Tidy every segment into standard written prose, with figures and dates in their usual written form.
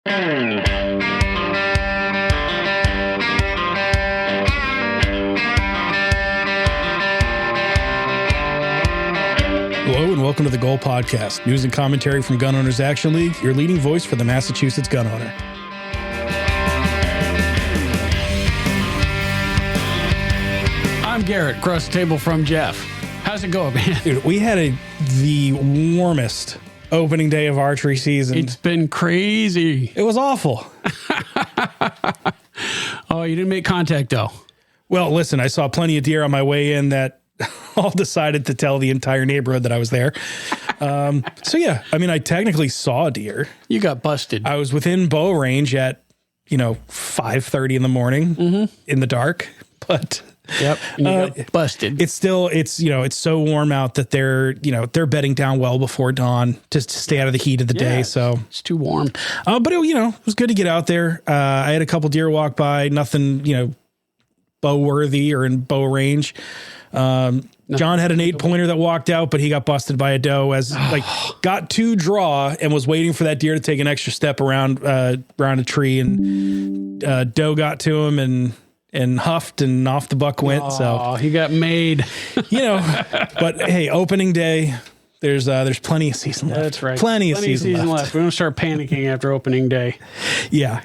Hello and welcome to the Goal Podcast, news and commentary from Gun Owners Action League, your leading voice for the Massachusetts gun owner. I'm Garrett, across the table from Jeff. How's it going, man? Dude, we had the warmest opening day of archery season. It's been crazy. It was awful. Oh, you didn't make contact, though. Well, listen, I saw plenty of deer on my way in that all decided to tell the entire neighborhood that I was there. So yeah, I mean, I technically saw a deer. You got busted. I was within bow range at, 5:30 in the morning in the dark, but Yep. And you got busted. it's still, it's so warm out that they're bedding down well before dawn just to stay out of the heat of the day. So it's too warm. but it was good to get out there. I had a couple deer walk by, nothing, bow worthy or in bow range. John had an 8-pointer that walked out, but he got busted by a doe got to draw and was waiting for that deer to take an extra step around a tree, and doe got to him and huffed, and off the buck went. So he got made. But hey, opening day, there's plenty of season left. That's right. Plenty of season left. We don't start panicking after opening day. Yeah.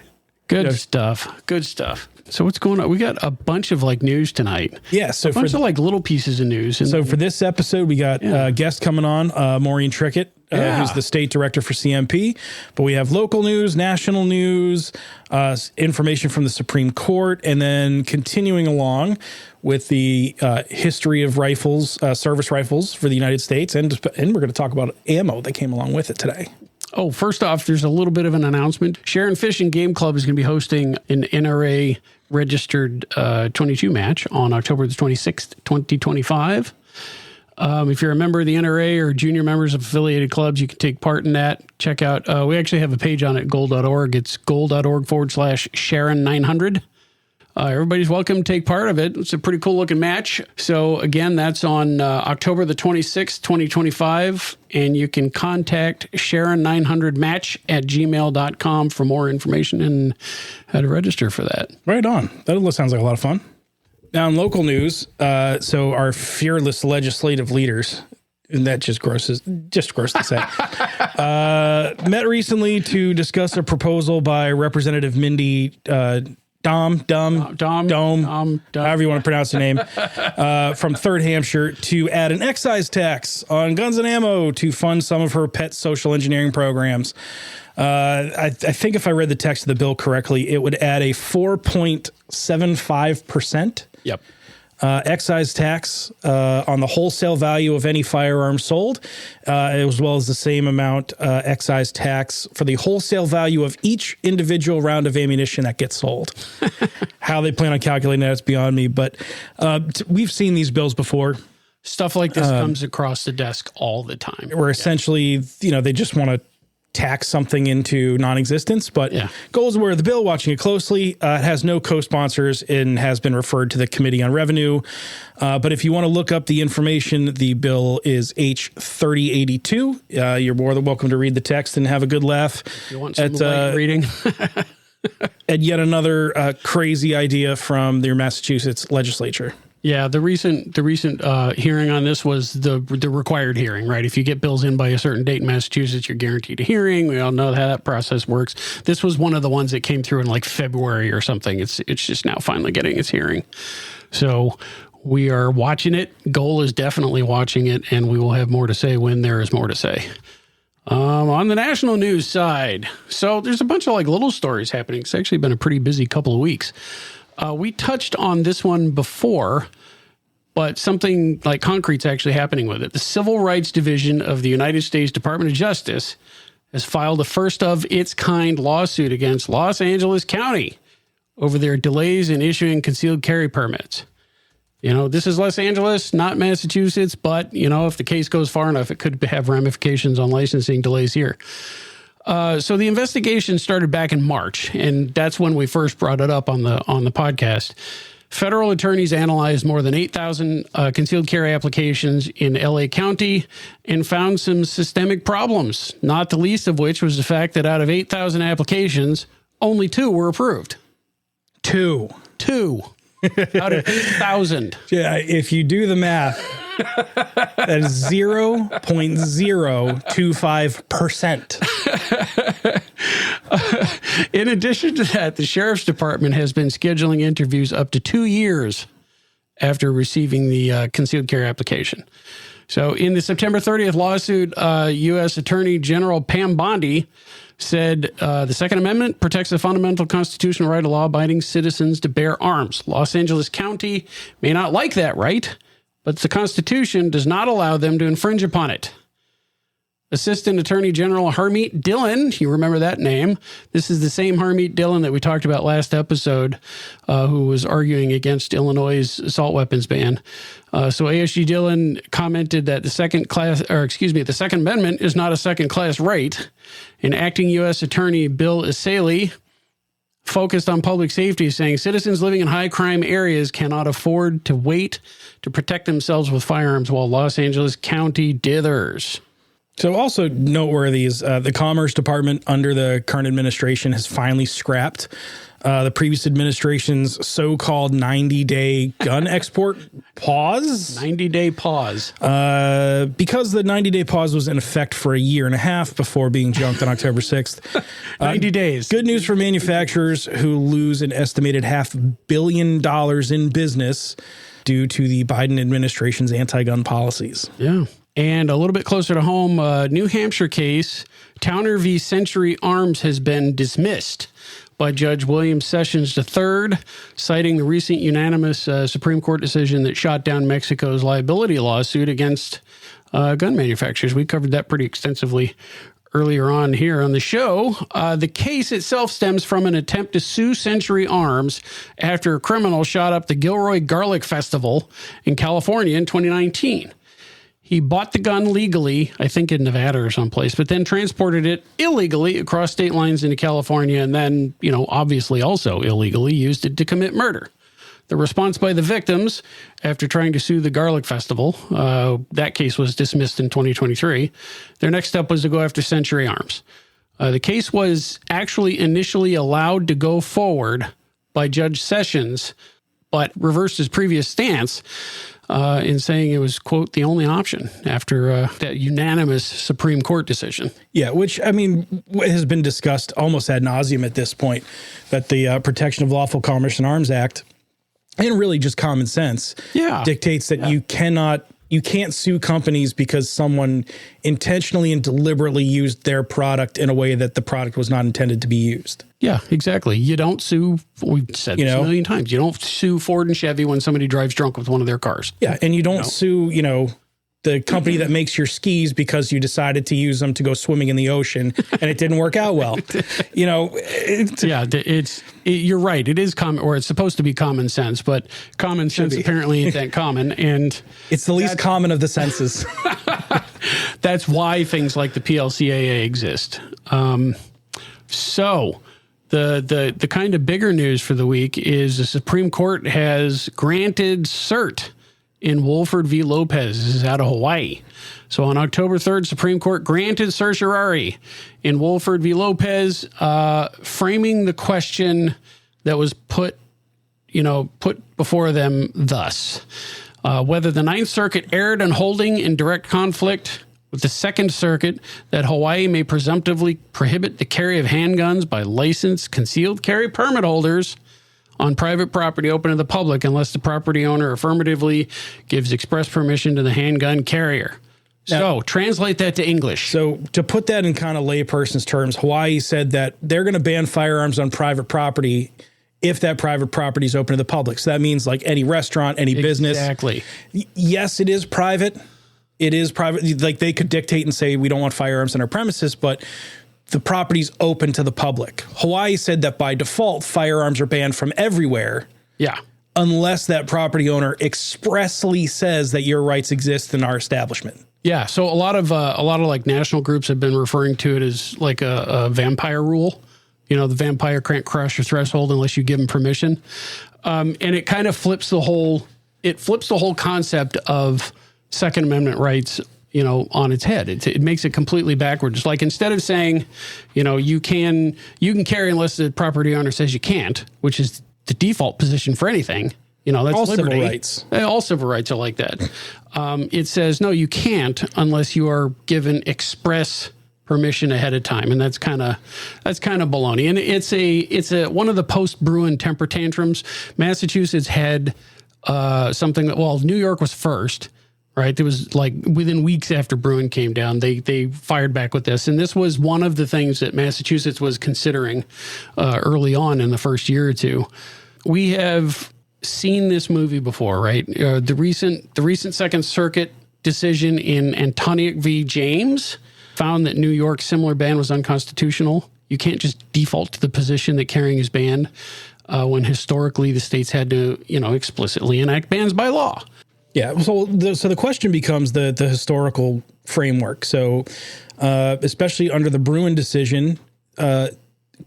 Good stuff. Good stuff. So what's going on? We got a bunch of news tonight. Yeah. So a bunch of little pieces of news. So for this episode, we got guests coming on, Maureen Trickett, who's the state director for CMP. But we have local news, national news, information from the Supreme Court, and then continuing along with the history of rifles, service rifles for the United States. And we're going to talk about ammo that came along with it today. Oh, first off, there's a little bit of an announcement. Sharon Fish and Game Club is going to be hosting an NRA registered 22 match on October the 26th, 2025. If you're a member of the NRA or junior members of affiliated clubs, you can take part in that. Check out, we actually have a page on it, goal.org. It's goal.org/Sharon900. Everybody's welcome to take part of it. It's a pretty cool looking match. So again, that's on October the 26th, 2025. And you can contact Sharon900match@gmail.com for more information and how to register for that. Right on. That sounds like a lot of fun. Now in local news, so our fearless legislative leaders, and that just gross to say, met recently to discuss a proposal by Representative Mindy Dome, however you want to pronounce the name, from 3rd Hampshire, to add an excise tax on guns and ammo to fund some of her pet social engineering programs. I think if I read the text of the bill correctly, it would add a 4.75% excise tax on the wholesale value of any firearm sold, as well as the same amount excise tax for the wholesale value of each individual round of ammunition that gets sold. How they plan on calculating that is beyond me, but we've seen these bills before. Stuff like this comes across the desk all the time. Where essentially, they just want to tax something into non-existence, but goals were the bill, watching it closely. It has no co-sponsors and has been referred to the Committee on Revenue. But if you want to look up the information, the bill is H3082. You're more than welcome to read the text and have a good laugh. If you want some light reading. At yet another crazy idea from your Massachusetts legislature. Yeah, the recent hearing on this was the required hearing, right? If you get bills in by a certain date in Massachusetts, you're guaranteed a hearing. We all know how that process works. This was one of the ones that came through in February or something. It's just now finally getting its hearing. So we are watching it. Goal is definitely watching it, and we will have more to say when there is more to say. On the national news side, so there's a bunch of little stories happening. It's actually been a pretty busy couple of weeks. We touched on this one before, but something concrete's actually happening with it. The Civil Rights Division of the United States Department of Justice has filed a first of its kind lawsuit against Los Angeles County over their delays in issuing concealed carry permits. This is Los Angeles, not Massachusetts, but, if the case goes far enough, it could have ramifications on licensing delays here. So the investigation started back in March, and that's when we first brought it up on the podcast. Federal attorneys analyzed more than 8,000 concealed carry applications in LA County and found some systemic problems, not the least of which was the fact that out of 8,000 applications, only 2 were approved. 2 out of 8,000. Yeah, if you do the math, that is 0.025%. In addition to that, the Sheriff's Department has been scheduling interviews up to 2 years after receiving the concealed carry application. So in the September 30th lawsuit, U.S. Attorney General Pam Bondi said the Second Amendment protects the fundamental constitutional right of law-abiding citizens to bear arms. Los Angeles County may not like that right, but the Constitution does not allow them to infringe upon it. Assistant Attorney General Harmeet Dillon, you remember that name. This is the same Harmeet Dillon that we talked about last episode, who was arguing against Illinois' assault weapons ban. So ASG Dillon commented that the Second Amendment is not a second-class right. And acting U.S. Attorney Bill Isaley focused on public safety, saying citizens living in high-crime areas cannot afford to wait to protect themselves with firearms while Los Angeles County dithers. So also noteworthy is the Commerce Department under the current administration has finally scrapped the previous administration's so-called 90-day gun export pause. 90-day pause. Because the 90-day pause was in effect for a year and a half before being junked on October 6th. 90 days. Good news for manufacturers who lose an estimated $500 million in business due to the Biden administration's anti-gun policies. Yeah. And a little bit closer to home, New Hampshire case, Towner v. Century Arms has been dismissed by Judge William Sessions III, citing the recent unanimous Supreme Court decision that shot down Mexico's liability lawsuit against gun manufacturers. We covered that pretty extensively earlier on here on the show. The case itself stems from an attempt to sue Century Arms after a criminal shot up the Gilroy Garlic Festival in California in 2019. He bought the gun legally, I think in Nevada or someplace, but then transported it illegally across state lines into California and then, obviously also illegally used it to commit murder. The response by the victims, after trying to sue the Garlic Festival, that case was dismissed in 2023. Their next step was to go after Century Arms. The case was actually initially allowed to go forward by Judge Sessions, but reversed his previous stance in saying it was, quote, the only option after that unanimous Supreme Court decision. Yeah, which, has been discussed almost ad nauseum at this point, that the Protection of Lawful Commerce and Arms Act, and really just common sense, dictates that you can't sue companies because someone intentionally and deliberately used their product in a way that the product was not intended to be used. Yeah, exactly. You don't sue, we've said this a million times, you don't sue Ford and Chevy when somebody drives drunk with one of their cars. Yeah, and you don't sue, the company that makes your skis because you decided to use them to go swimming in the ocean and it didn't work out well. You're right. It is common, or it's supposed to be common sense, but common sense apparently ain't that common. And it's the least common of the senses. That's why things like the PLCAA exist. So the kind of bigger news for the week is the Supreme Court has granted cert in Wolford v. Lopez. This is out of Hawaii. So on October 3rd, Supreme Court granted certiorari in Wolford v. Lopez, framing the question that was put before them thus. Whether the Ninth Circuit erred in holding in direct conflict with the Second Circuit that Hawaii may presumptively prohibit the carry of handguns by licensed concealed carry permit holders on private property open to the public unless the property owner affirmatively gives express permission to the handgun carrier. So translate that to English. So to put that in kind of layperson's terms, Hawaii said that they're going to ban firearms on private property if that private property is open to the public. So that means like any restaurant, any business. Exactly. Yes, it is private. It is private. Like they could dictate and say, we don't want firearms on our premises, but the property's open to the public. Hawaii said that by default, firearms are banned from everywhere. Yeah. Unless that property owner expressly says that your rights exist in our establishment. Yeah. So a lot of like national groups have been referring to it as like a vampire rule. the vampire can't cross your threshold unless you give him permission. And it kind of flips the whole concept of Second Amendment rights, on its head. It makes it completely backwards. Like, instead of saying, you can carry unless the property owner says you can't, which is the default position for anything. That's all liberty. Civil rights. All civil rights are like that. It says, no, you can't unless you are given express permission ahead of time. And that's kind of baloney. And it's one of the post-Bruin temper tantrums. Massachusetts had something that, New York was first, right? There was like within weeks after Bruin came down, they fired back with this. And this was one of the things that Massachusetts was considering early on in the first year or two. We have seen this movie before, right? The recent Second Circuit decision in Antoniuk v. James found that New York's similar ban was unconstitutional. You can't just default to the position that carrying is banned when historically the states had to, explicitly enact bans by law. Yeah. So the question becomes the historical framework. So especially under the Bruin decision,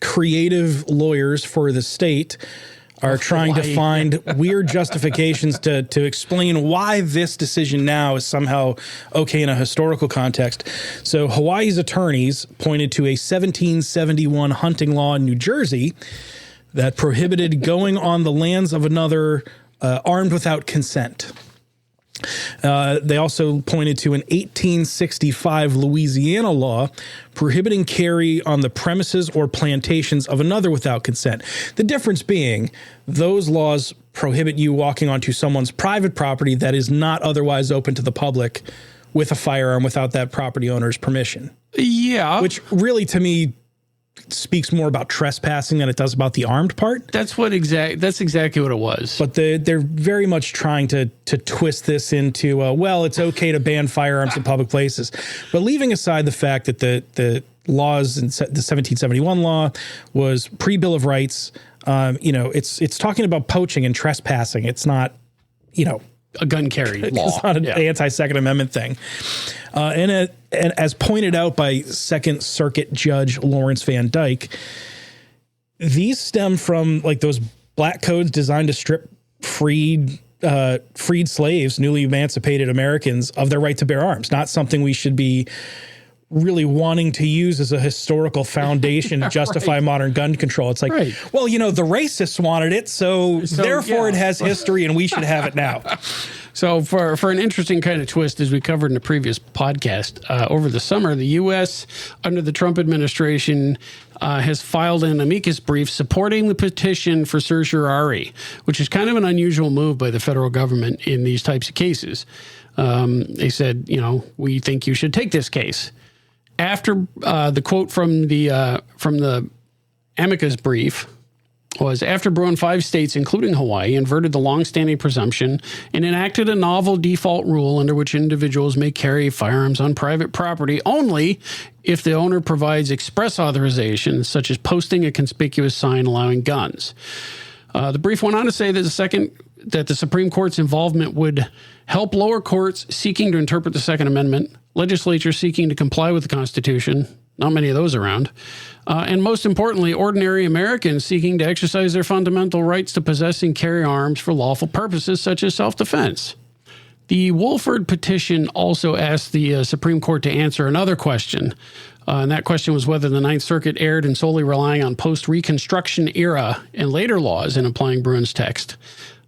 creative lawyers for the state are trying to find weird justifications to explain why this decision now is somehow okay in a historical context. So Hawaii's attorneys pointed to a 1771 hunting law in New Jersey that prohibited going on the lands of another armed without consent. They also pointed to an 1865 Louisiana law prohibiting carry on the premises or plantations of another without consent. The difference being those laws prohibit you walking onto someone's private property that is not otherwise open to the public with a firearm without that property owner's permission. Yeah. Which really, to me, speaks more about trespassing than it does about the armed part. That's exactly what it was. But they're very much trying to twist this into, it's okay to ban firearms in public places. But leaving aside the fact that the laws in the 1771 law was pre-Bill of Rights, it's talking about poaching and trespassing. It's not, a gun carry law. It's not an anti-Second Amendment thing. And as pointed out by Second Circuit Judge Lawrence Van Dyke, these stem from like those black codes designed to strip freed slaves, newly emancipated Americans, of their right to bear arms. Not something we should be really wanting to use as a historical foundation to justify modern gun control. It's like, the racists wanted it, so therefore it has history and we should have it now. So for an interesting kind of twist, as we covered in a previous podcast, over the summer, the U.S., under the Trump administration, has filed an amicus brief supporting the petition for certiorari, which is kind of an unusual move by the federal government in these types of cases. They said, we think you should take this case. After the quote from the amicus brief was, after Bruin, 5 states, including Hawaii, inverted the longstanding presumption and enacted a novel default rule under which individuals may carry firearms on private property only if the owner provides express authorization, such as posting a conspicuous sign allowing guns. The brief went on to say that the Supreme Court's involvement would help lower courts seeking to interpret the Second Amendment, legislatures seeking to comply with the Constitution, not many of those around, and most importantly, ordinary Americans seeking to exercise their fundamental rights to possess and carry arms for lawful purposes such as self-defense. The Wolford petition also asked the Supreme Court to answer another question, and that question was whether the Ninth Circuit erred in solely relying on post-Reconstruction era and later laws in applying Bruin's text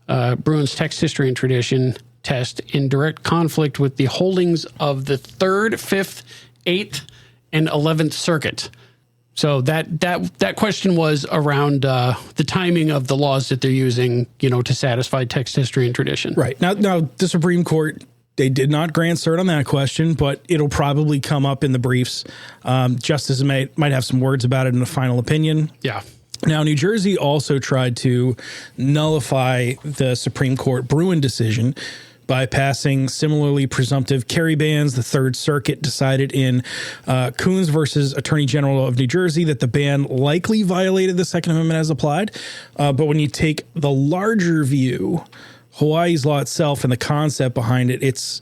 history and tradition test in direct conflict with the holdings of the 3rd, 5th, 8th, and 11th Circuit. So that question was around the timing of the laws that they're using, to satisfy text history and tradition. Right. Now the Supreme Court, they did not grant cert on that question, but it'll probably come up in the briefs. Justices might have some words about it in a final opinion. Yeah. Now, New Jersey also tried to nullify the Supreme Court Bruin decision by passing similarly presumptive carry bans. The Third Circuit decided in Coons versus Attorney General of New Jersey that the ban likely violated the Second Amendment as applied. But when you take the larger view, Hawaii's law itself and the concept behind it, it's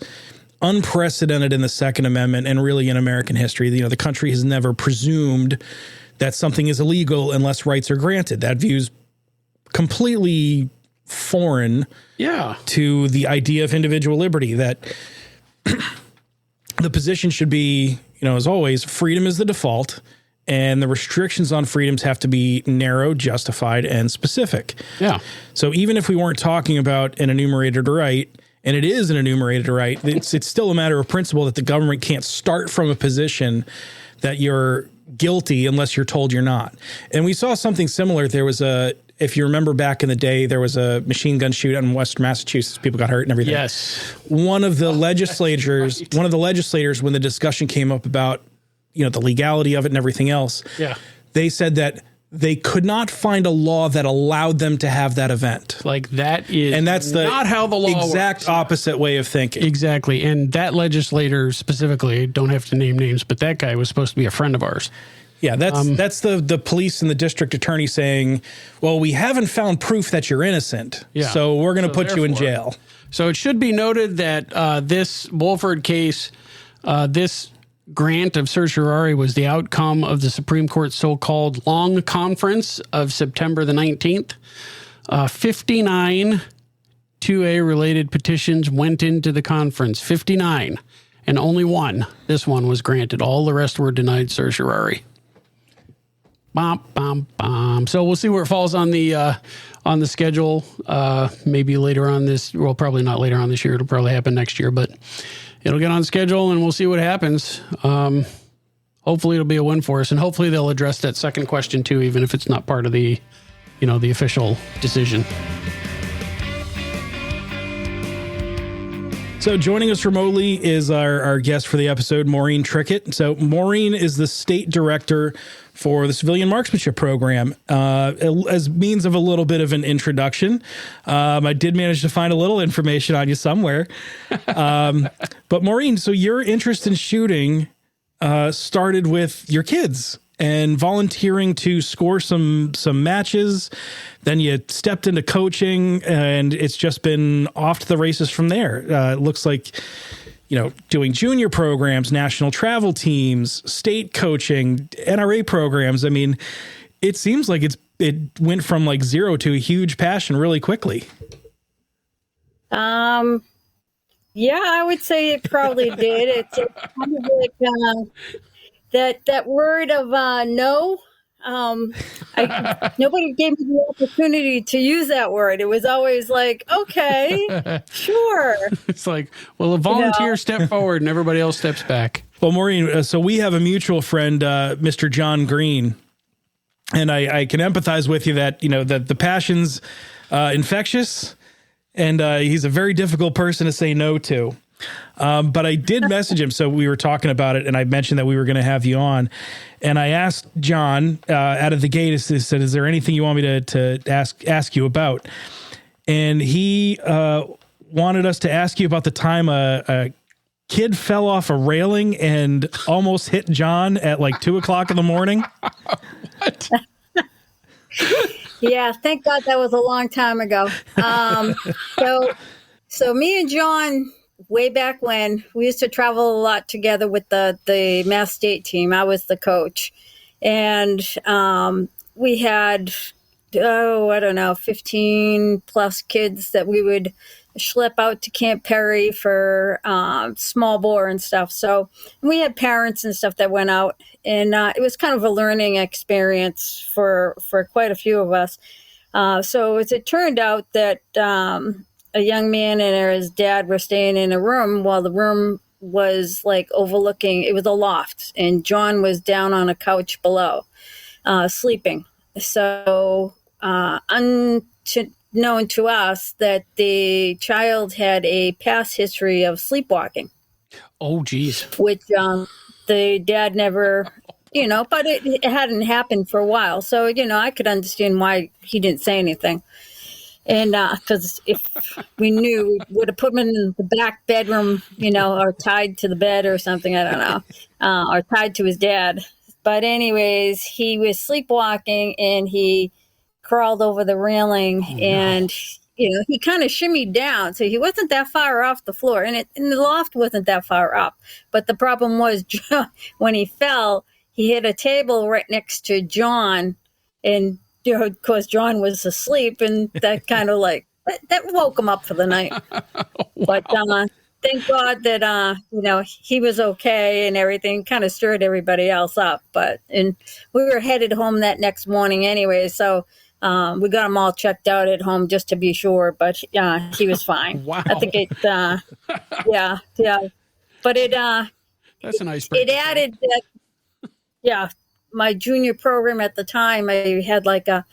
unprecedented in the Second Amendment and really in American history. The country has never presumed that something is illegal unless rights are granted. That view's completely foreign to the idea of individual liberty, that the position should be, as always, freedom is the default, and the restrictions on freedoms have to be narrow, justified, and specific. Yeah. So even if we weren't talking about an enumerated right, and it is an enumerated right, it's still a matter of principle that the government can't start from a position that you're guilty unless you're told you're not. And we saw something similar. There was if you remember back in the day, there was a machine gun shootout in Western Massachusetts. People got hurt and everything. Yes. One of the legislators, when the discussion came up about, the legality of it and everything else, they said that they could not find a law that allowed them to have that event. Like that is and that's not how the law exact works. opposite way of thinking. Exactly. And that legislator specifically, don't have to name names, but that guy was supposed to be a friend of ours. Yeah, that's the police and the district attorney saying, well, we haven't found proof that you're innocent, so we're going to put you in jail. So it should be noted that this Wolford case, this grant of certiorari was the outcome of the Supreme Court's so-called long conference of September the 19th. 59 2A related petitions went into the conference, 59, and only one, this one, was granted. All the rest were denied certiorari. Bom, bom, bom. So we'll see where it falls on the schedule. Maybe later on probably not later on this year. It'll probably happen next year, but it'll get on schedule and we'll see what happens. Hopefully it'll be a win for us, and hopefully they'll address that second question too, even if it's not part of the, the official decision. So joining us remotely is our guest for the episode, Maureen Trickett. So Maureen is the state director for the Civilian Marksmanship Program. As means of a little bit of an introduction, I did manage to find a little information on you somewhere. But Maureen, so your interest in shooting started with your kids and volunteering to score some matches. Then you stepped into coaching, and it's just been off to the races from there. It looks like, doing junior programs, national travel teams, state coaching, NRA programs. I mean, it seems like it went from like zero to a huge passion really quickly. Yeah, I would say it probably did. It's kind of like that word of no. Nobody gave me the opportunity to use that word. It was always like, okay, sure. It's like, well, a volunteer step forward and everybody else steps back. Well, Maureen, so we have a mutual friend, Mr. John Green, and I can empathize with you that, that the passion's infectious, and he's a very difficult person to say no to. But I did message him. So we were talking about it, and I mentioned that we were going to have you on. And I asked John out of the gate, I said, is there anything you want me to ask you about? And he wanted us to ask you about the time a kid fell off a railing and almost hit John at like 2:00 in the morning. What? Yeah, thank God that was a long time ago. So me and John, way back when, we used to travel a lot together with the Mass State team. I was the coach. And we had, 15 plus kids that we would schlep out to Camp Perry for small bore and stuff. So we had parents and stuff that went out. And it was kind of a learning experience for quite a few of us. So as it turned out that a young man and his dad were staying in a room while the room was like overlooking, it was a loft, and John was down on a couch below, sleeping. So unknown to us that the child had a past history of sleepwalking. Oh, geez. Which the dad never, but it hadn't happened for a while. So, I could understand why he didn't say anything. And because if we knew, we would have put him in the back bedroom, or tied to the bed or something. I don't know, or tied to his dad. But anyways, he was sleepwalking and he crawled over the railing, and he kind of shimmied down, so he wasn't that far off the floor, and the loft wasn't that far up. But the problem was when he fell, he hit a table right next to John, and of course John was asleep, and that kind of like that woke him up for the night. Wow. But thank God that he was okay and everything. Kind of stirred everybody else up. And we were headed home that next morning anyway, so we got him all checked out at home just to be sure. But he was fine. Wow. I think it. Yeah. But That's a nice break. it added that. Yeah, my junior program at the time, I had like a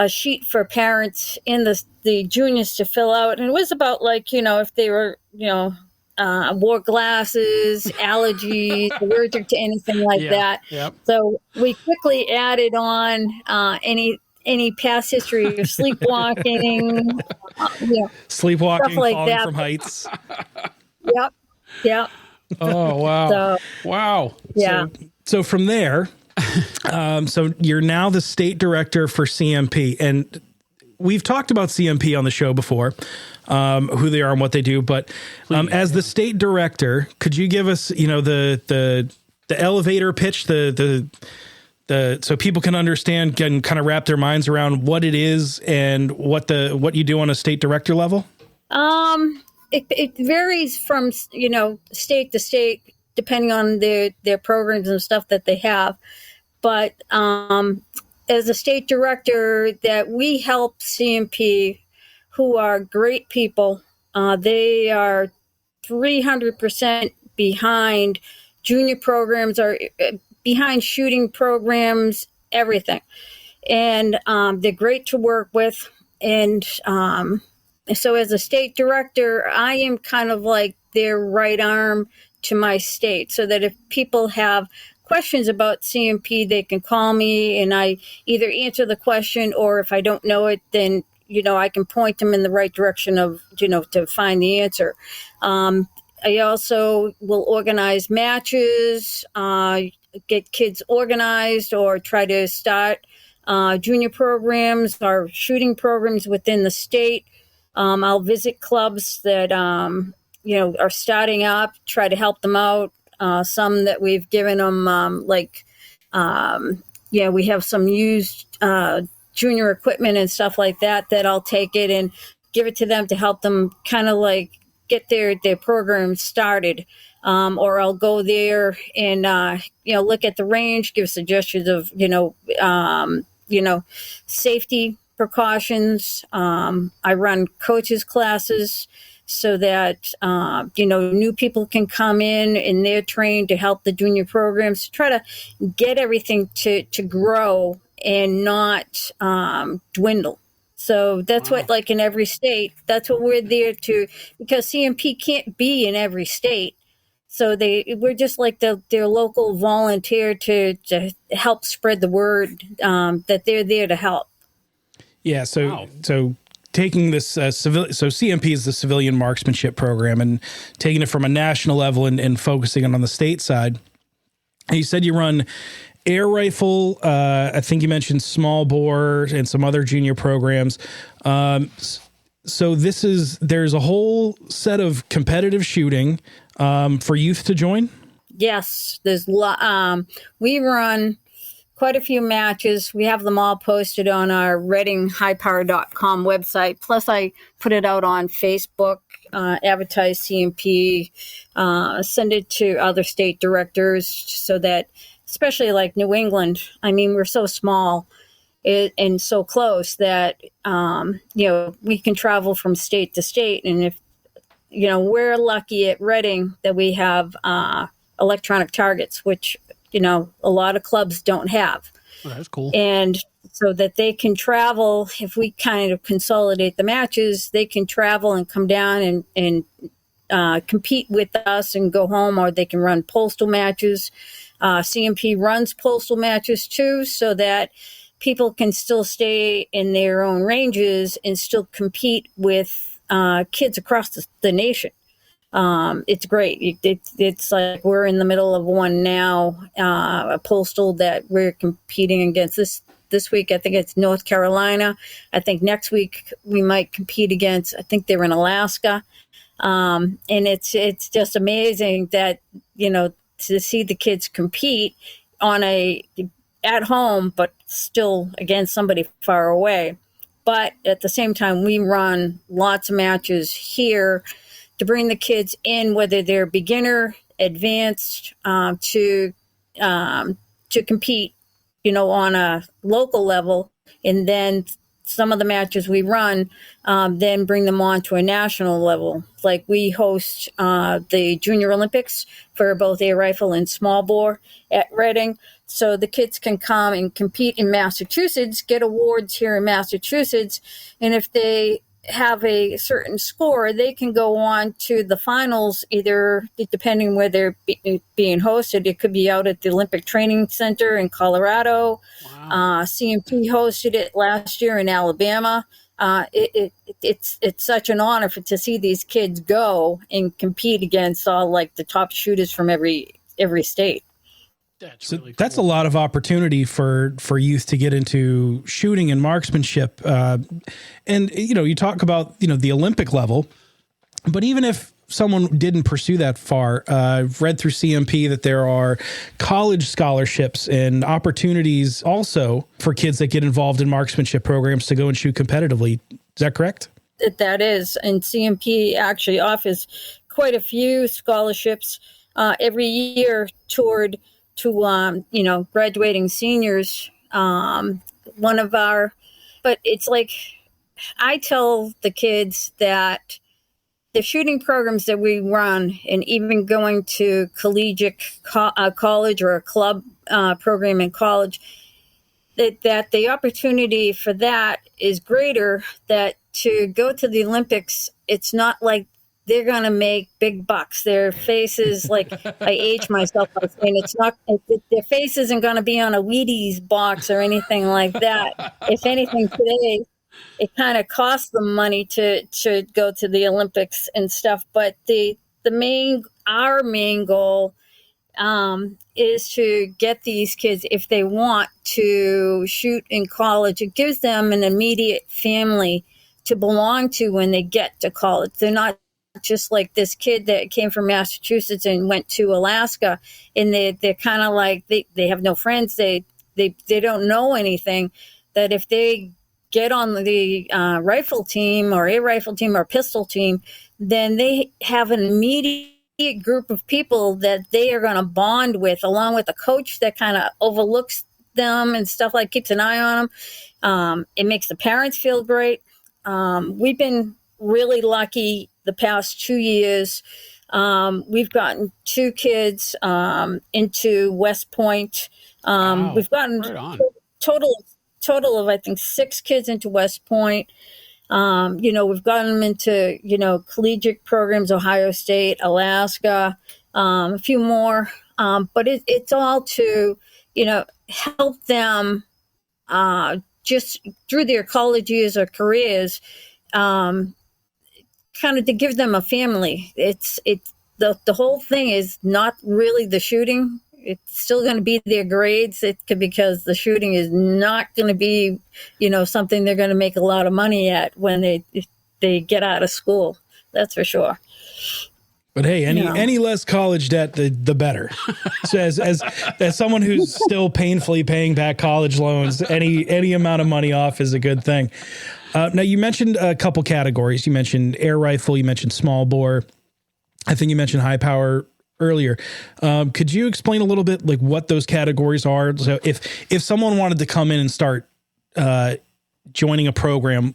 sheet for parents in the juniors to fill out, and it was about like if they were wore glasses, allergies, allergic to anything like that. Yep. So we quickly added on any past history of sleepwalking, Sleepwalking, stuff like falling that. from heights. Yep. Oh, wow. So, Wow. yeah. So from there, so you're now the state director for CMP, and we've talked about CMP on the show before, who they are and what they do. But as the state director, could you give us, the elevator pitch, the so people can understand and kind of wrap their minds around what it is and what you do on a state director level? It varies from state to state, depending on their programs and stuff that they have. But as a state director, that we help CMP, who are great people. They are 300% behind junior programs, or behind shooting programs, everything. And they're great to work with. And so as a state director, I am kind of like their right arm to my state, so that if people have questions about CMP, they can call me and I either answer the question, or if I don't know it, then, I can point them in the right direction of, to find the answer. I also will organize matches, get kids organized, or try to start junior programs or shooting programs within the state. I'll visit clubs that, are starting up, try to help them out. Some that we've given them, we have some used junior equipment and stuff like that I'll take it and give it to them to help them kind of like get their program started. Or I'll go there and, look at the range, give suggestions of, safety precautions. I run coaches classes so that, new people can come in and they're trained to help the junior programs, to try to get everything to grow and not dwindle. So that's what, like in every state, that's what we're there to, because CMP can't be in every state. So we're just like their local volunteer to help spread the word that they're there to help. Yeah. So taking this so CMP is the Civilian Marksmanship Program, and taking it from a national level and focusing on the state side. And you said you run air rifle. I think you mentioned small bore and some other junior programs. So there's a whole set of competitive shooting for youth to join. Yes, we run quite a few matches. We have them all posted on our readinghighpower.com website. Plus, I put it out on Facebook, advertise CMP, send it to other state directors, so that, especially like New England, I mean, we're so small and so close that, we can travel from state to state. And if, we're lucky at Reading that we have electronic targets, which, a lot of clubs don't have. Oh, that's cool. And so that they can travel, if we kind of consolidate the matches, they can travel and come down and compete with us and go home, or they can run postal matches. CMP runs postal matches too, so that people can still stay in their own ranges and still compete with kids across the nation. It's great. It's like we're in the middle of one now, a postal that we're competing against this week. I think it's North Carolina. I think next week we might compete against, I think they're in Alaska. And it's just amazing that, to see the kids compete at home, but still against somebody far away. But at the same time, we run lots of matches here to bring the kids in, whether they're beginner, advanced, to compete, on a local level. And then some of the matches we run, then bring them on to a national level. Like we host the Junior Olympics for both air rifle and small bore at Reading. So the kids can come and compete in Massachusetts, get awards here in Massachusetts. And if they have a certain score, they can go on to the finals, either depending where they're being hosted. It could be out at the Olympic Training Center in Colorado. Wow. CMP hosted it last year in Alabama. It's such an honor to see these kids go and compete against all like the top shooters from every state. That's really cool. That's a lot of opportunity for youth to get into shooting and marksmanship. And, you talk about, the Olympic level, but even if someone didn't pursue that far, I've read through CMP that there are college scholarships and opportunities also for kids that get involved in marksmanship programs to go and shoot competitively. Is that correct? That is. And CMP actually offers quite a few scholarships every year to graduating seniors. But it's like, I tell the kids that the shooting programs that we run, and even going to collegiate college or a club program in college, that the opportunity for that is greater. That to go to the Olympics, it's not like they're going to make big bucks. Their faces, like I age myself by saying their face isn't going to be on a Wheaties box or anything like that. If anything, today, it kind of costs them money to go to the Olympics and stuff. But our main goal is to get these kids, if they want to shoot in college, it gives them an immediate family to belong to when they get to college. They're not just like this kid that came from Massachusetts and went to Alaska, and they're kind of like they have no friends. They don't know anything. That if they get on the rifle team or air rifle team or pistol team, then they have an immediate group of people that they are going to bond with, along with a coach that kind of overlooks them and stuff, like keeps an eye on them. It makes the parents feel great. We've been really lucky the past 2 years. We've gotten 2 kids into West Point. Wow. We've gotten total of, I think, 6 kids into West Point. We've gotten them into, collegiate programs, Ohio State, Alaska, a few more. But it's all to, help them just through their college years or careers, kind of to give them a family. It's the whole thing is not really the shooting. It's still going to be their grades. Because the shooting is not going to be, something they're going to make a lot of money at when they get out of school. That's for sure. But hey, any less college debt, the better. So as someone who's still painfully paying back college loans, any amount of money off is a good thing. Now, you mentioned a couple categories. You mentioned air rifle. You mentioned small bore. I think you mentioned high power earlier. Could you explain a little bit like what those categories are? So if someone wanted to come in and start joining a program,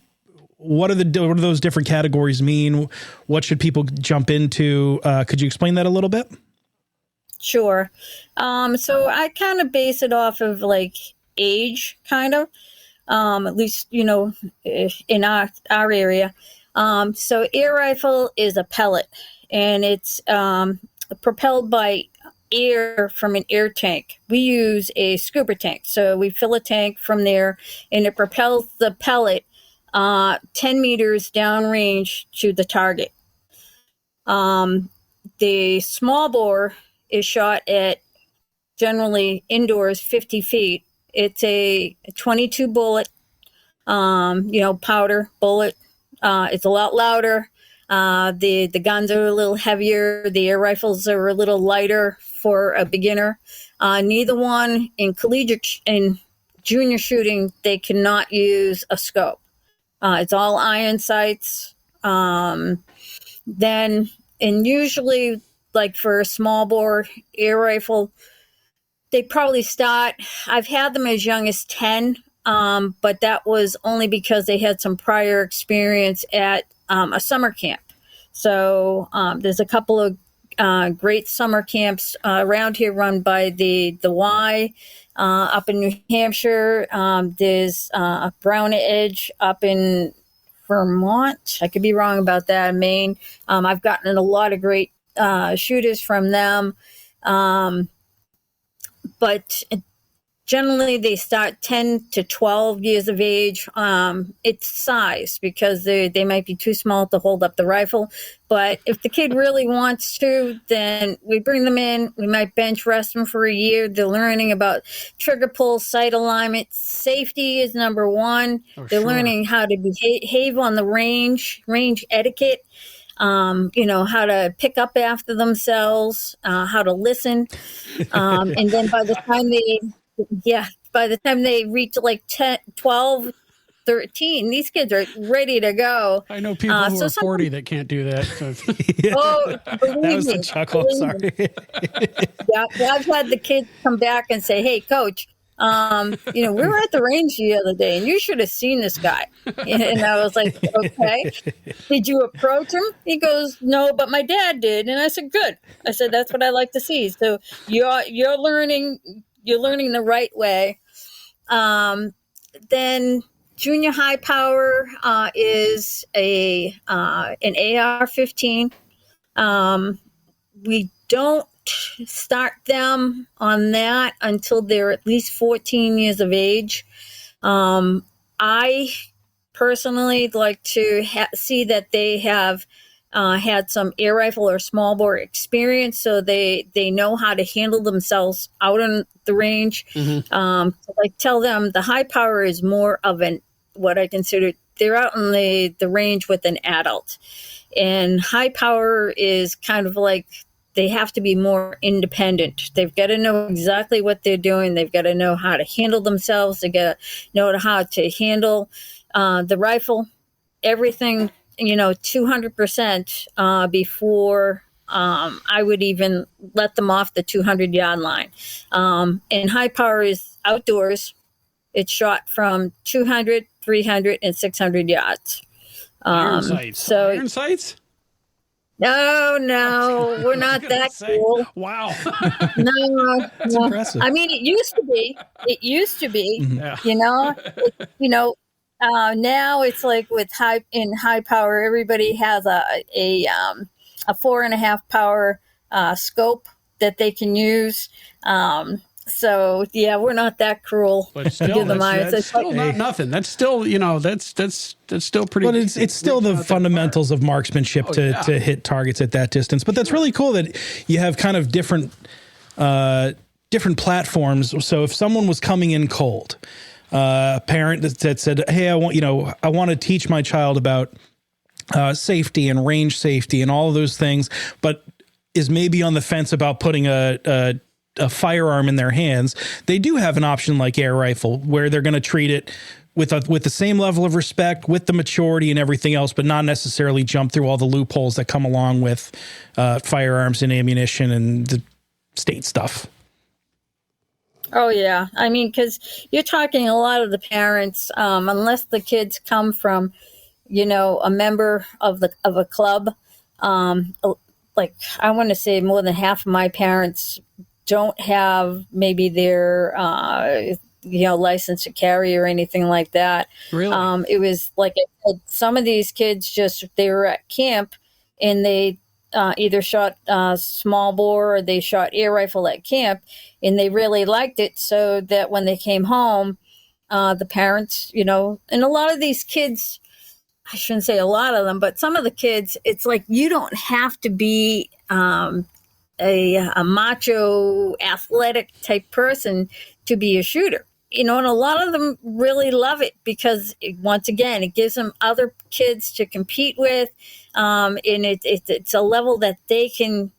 what do those different categories mean? What should people jump into? Could you explain that a little bit? Sure. So I kind of base it off of like age, kind of, at least, in our area. So air rifle is a pellet, and it's propelled by air from an air tank. We use a scuba tank. So we fill a tank from there, and it propels the pellet 10 meters downrange to the target. The small bore is shot at generally indoors 50 feet. It's a 22 bullet, powder bullet. It's a lot louder. The guns are a little heavier. The air rifles are a little lighter for a beginner. Neither one in collegiate and junior shooting, they cannot use a scope. It's all iron sights. Then, and usually, like for a small bore air rifle, they probably start. I've had them as young as 10, but that was only because they had some prior experience at a summer camp. So there's a couple of great summer camps around here run by the Y up in New Hampshire. There's Brown Edge up in Vermont. I could be wrong about that. Maine. I've gotten a lot of great shooters from them. But generally they start 10 to 12 years of age. It's size because they might be too small to hold up the rifle. But if the kid really wants to, then we bring them in. We might bench rest them for a year. They're learning about trigger pull, sight alignment. Safety is number one. They're learning how to behave on the range etiquette. How to pick up after themselves, how to listen. And then by the time they reach like 10, 12, 13, these kids are ready to go. I know people who are 40 that can't do that. So. Oh, that was a chuckle. Sorry. I've had the kids come back and say, "Hey, coach, we were at the range the other day and you should have seen this guy." And I was like, "Okay, did you approach him?" He goes, "No, but my dad did." And I said, "Good." I said, "That's what I like to see." So you're learning the right way. Then junior high power is an AR-15. We don't start them on that until they're at least 14 years of age. I personally like to see that they have had some air rifle or small bore experience, so they know how to handle themselves out on the range. So I tell them the high power is more of what I consider, they're out on the range with an adult, and high power is kind of like, they have to be more independent. They've got to know exactly what they're doing. They've got to know how to handle themselves. They got to know how to handle the rifle, everything, 200% before I would even let them off the 200-yard line. And high power is outdoors. It's shot from 200, 300, and 600 yards. Iron sights. Iron sights? No, we're not that cool. Wow. No, That's impressive. I mean, it used to be, now it's like with high power, everybody has a 4.5 power scope that they can use. So yeah, we're not that cruel. But still, that's still not nothing. That's still, that's still pretty. But it's still the fundamentals of marksmanship to hit targets at that distance. But that's really cool that you have kind of different platforms. So if someone was coming in cold, a parent that said, "Hey, I want to teach my child about safety and range safety and all of those things," but is maybe on the fence about putting a firearm in their hands, they do have an option like air rifle where they're going to treat it with the same level of respect, with the maturity and everything else, but not necessarily jump through all the loopholes that come along with firearms and ammunition and the state stuff. Oh yeah, I mean, because you're talking a lot of the parents, unless the kids come from, a member of a club. Like I want to say more than half of my parents don't have maybe their license to carry or anything like that. Really? It was like I said, some of these kids they were at camp and they either shot small bore or they shot air rifle at camp, and they really liked it, so that when they came home, the parents, and a lot of these kids, I shouldn't say a lot of them, but some of the kids, it's like you don't have to be a macho, athletic type person to be a shooter. And a lot of them really love it because, once again, it gives them other kids to compete with. And it's a level that they can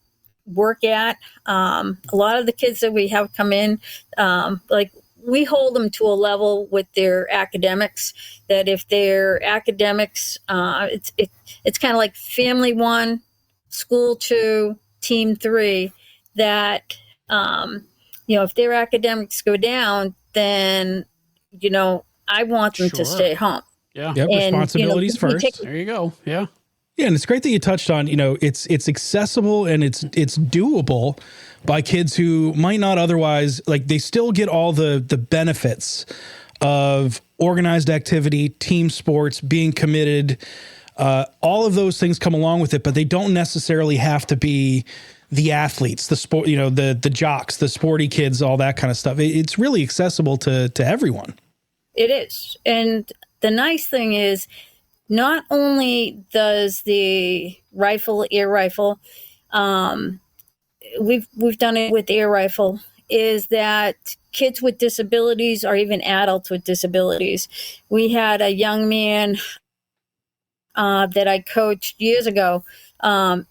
work at. A lot of the kids that we have come in, like we hold them to a level with their academics that if their academics, it's kind of like family 1, school 2, team 3, that, if their academics go down, then, I want them to stay home. Yeah. Yep. And, Responsibilities first. There you go. Yeah. Yeah, and it's great that you touched on, it's accessible and it's doable by kids who might not otherwise, like they still get all the benefits of organized activity, team sports, being committed. All of those things come along with it, but they don't necessarily have to be the athletes, the sport, the jocks, the sporty kids, all that kind of stuff. It's really accessible to everyone. It is. And the nice thing is, not only does the air rifle, we've done it with air rifle, is that kids with disabilities or even adults with disabilities. We had a young man that I coached years ago.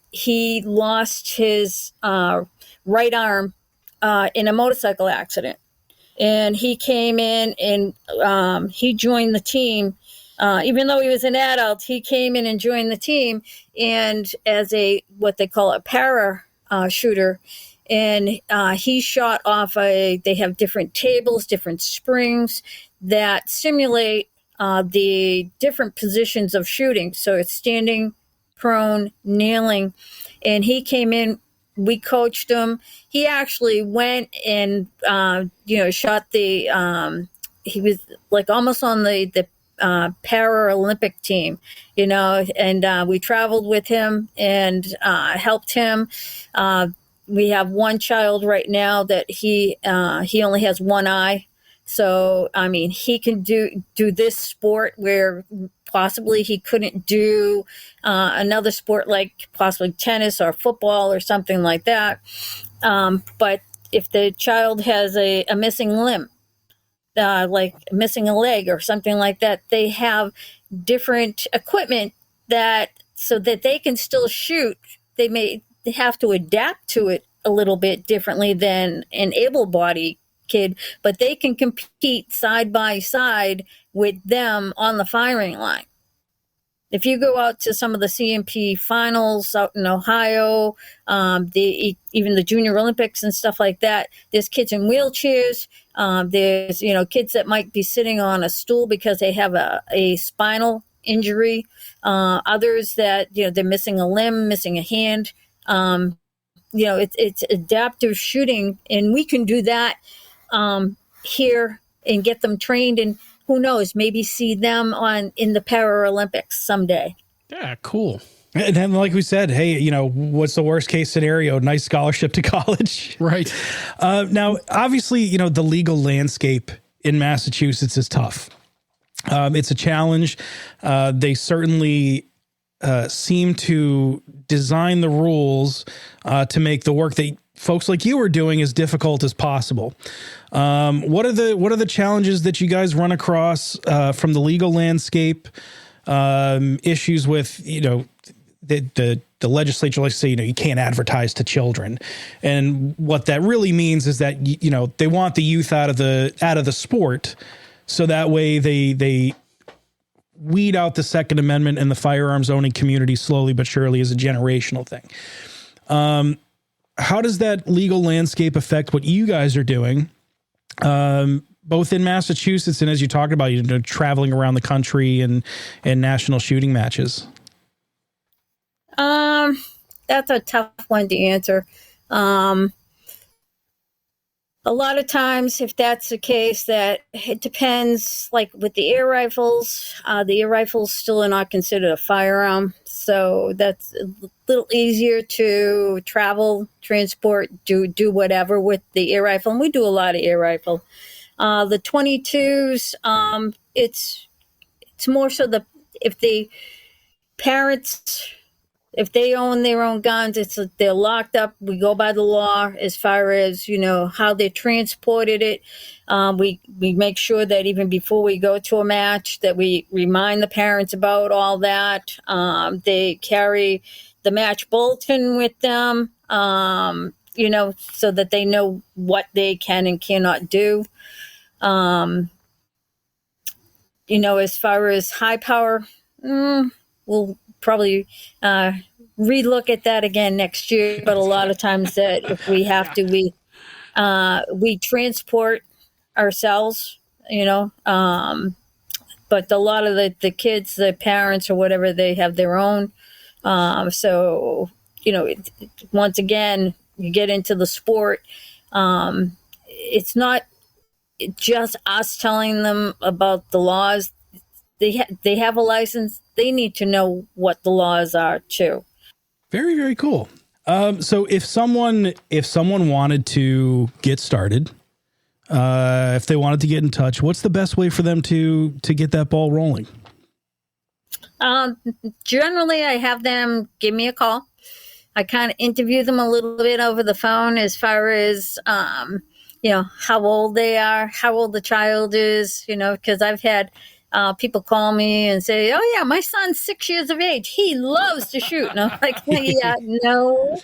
He lost his right arm in a motorcycle accident. And he came in and he joined the team. Even though he was an adult, he came in and joined the team, and as what they call a para shooter, and he shot off they have different tables, different springs that simulate the different positions of shooting. So it's standing, prone, kneeling, and he came in. We coached him. He actually went and shot the. He was like almost on the Paralympic team, and we traveled with him and helped him. We have one child right now that he only has one eye. So, I mean, he can do this sport where possibly he couldn't do another sport like possibly tennis or football or something like that. But if the child has a missing limb, like missing a leg or something like that, they have different equipment so that they can still shoot. They have to adapt to it a little bit differently than an able-bodied kid, but they can compete side by side with them on the firing line. If you go out to some of the CMP finals out in Ohio, even the Junior Olympics and stuff like that, there's kids in wheelchairs. There's kids that might be sitting on a stool because they have a spinal injury. Others that they're missing a limb, missing a hand. It's adaptive shooting, and we can do that here and get them trained, and who knows, maybe see them in the Paralympics someday. Yeah, cool. And then, like we said, hey, what's the worst case scenario? Nice scholarship to college. Right. Now, obviously, the legal landscape in Massachusetts is tough. It's a challenge. They certainly seem to design the rules to make the work that folks like you are doing as difficult as possible. What are the challenges that you guys run across from the legal landscape? Issues with the legislature likes to say you can't advertise to children, and what that really means is that they want the youth out of the sport, so that way they weed out the Second Amendment and the firearms owning community slowly but surely as a generational thing. How does that legal landscape affect what you guys are doing, both in Massachusetts and as you talked about, traveling around the country and national shooting matches? That's a tough one to answer. A lot of times, if that's the case, that it depends, like with the air rifles still are not considered a firearm. So that's a little easier to travel, transport, do whatever with the air rifle. And we do a lot of air rifle. The 22s, it's more so if the parents, if they own their own guns, they're locked up. We go by the law as far as, how they transported it. We make sure that even before we go to a match that we remind the parents about all that. They carry the match bulletin with them. so that they know what they can and cannot do. As far as high power, we'll probably relook at that again next year. But a lot of times that if we have to, we transport ourselves, but a lot of the kids, the parents or whatever, they have their own. So, once again, you get into the sport. It's not just us telling them about the laws. They have a license. They need to know what the laws are too. Very, very cool. So if someone wanted to get started, if they wanted to get in touch, what's the best way for them to get that ball rolling? Generally, I have them give me a call. I kind of interview them a little bit over the phone as far as, how old they are, how old the child is, because I've had people call me and say, oh, yeah, my son's 6 years of age. He loves to shoot. And I'm like, yeah, no.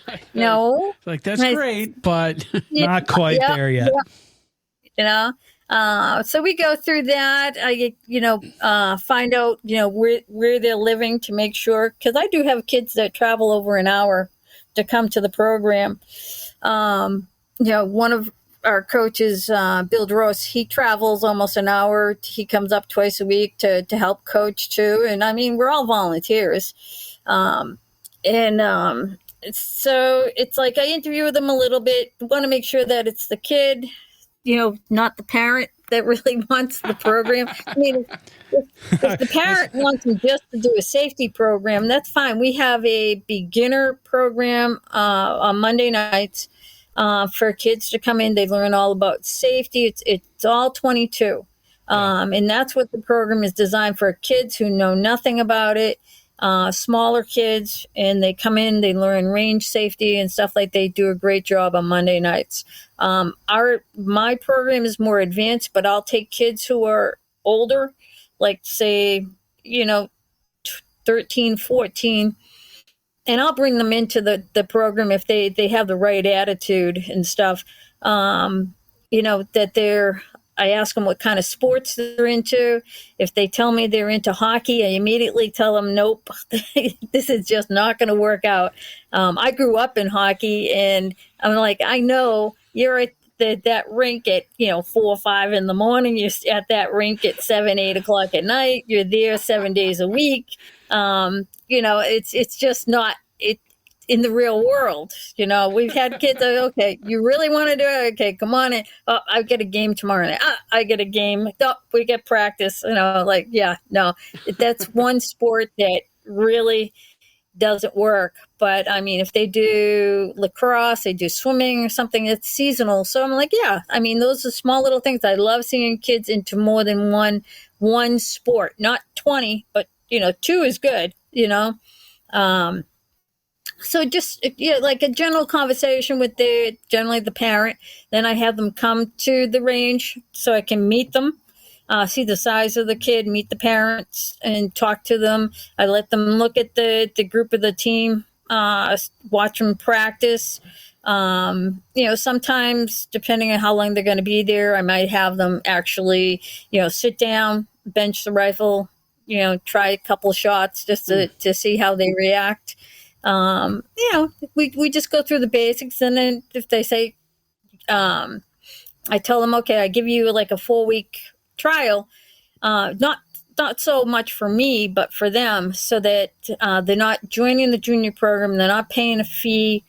Like, that's great, but not quite there yet. So we go through that. I, find out, where they're living to make sure, because I do have kids that travel over an hour to come to the program. One of our coaches, Bill Dross, he travels almost an hour. He comes up twice a week to help coach too. And I mean, we're all volunteers. So it's like I interview them a little bit, want to make sure that it's the kid, not the parent that really wants the program. I mean, if the parent wants them just to do a safety program, that's fine. We have a beginner program on Monday nights for kids to come in. They learn all about safety. It's all 22. And that's what the program is designed for, kids who know nothing about it. Smaller kids, and they come in, they learn range safety and stuff like. They do a great job on Monday nights. My program is more advanced, but I'll take kids who are older, like say, 13, 14, and I'll bring them into the program if they have the right attitude and stuff. I ask them what kind of sports they're into. If they tell me they're into hockey, I immediately tell them, nope, this is just not going to work out. I grew up in hockey, and I'm like, I know you're at that rink at 4 or 5 in the morning. You're at that rink at 7, 8 o'clock at night. You're there 7 days a week. It's just not it. In the real world, we've had kids that, okay, you really want to do it? Okay, come on in. Oh, I get a game tomorrow night. I get a game. Oh, we get practice. That's one sport that really doesn't work. But I mean, if they do lacrosse, they do swimming or something, it's seasonal. So I'm like, yeah, I mean, those are small little things. I love seeing kids into more than one sport, not 20, but 2 is good, So just like a general conversation with generally the parent. Then I have them come to the range so I can meet them, see the size of the kid, meet the parents, and talk to them. I let them look at the group of the team, watch them practice. Sometimes depending on how long they're going to be there, I might have them actually, sit down, bench the rifle, try a couple shots just to see how they react. We just go through the basics, and then if they say, I tell them, okay, I give you like a 4-week trial, not so much for me, but for them, so that they're not joining the junior program, they're not paying a fee,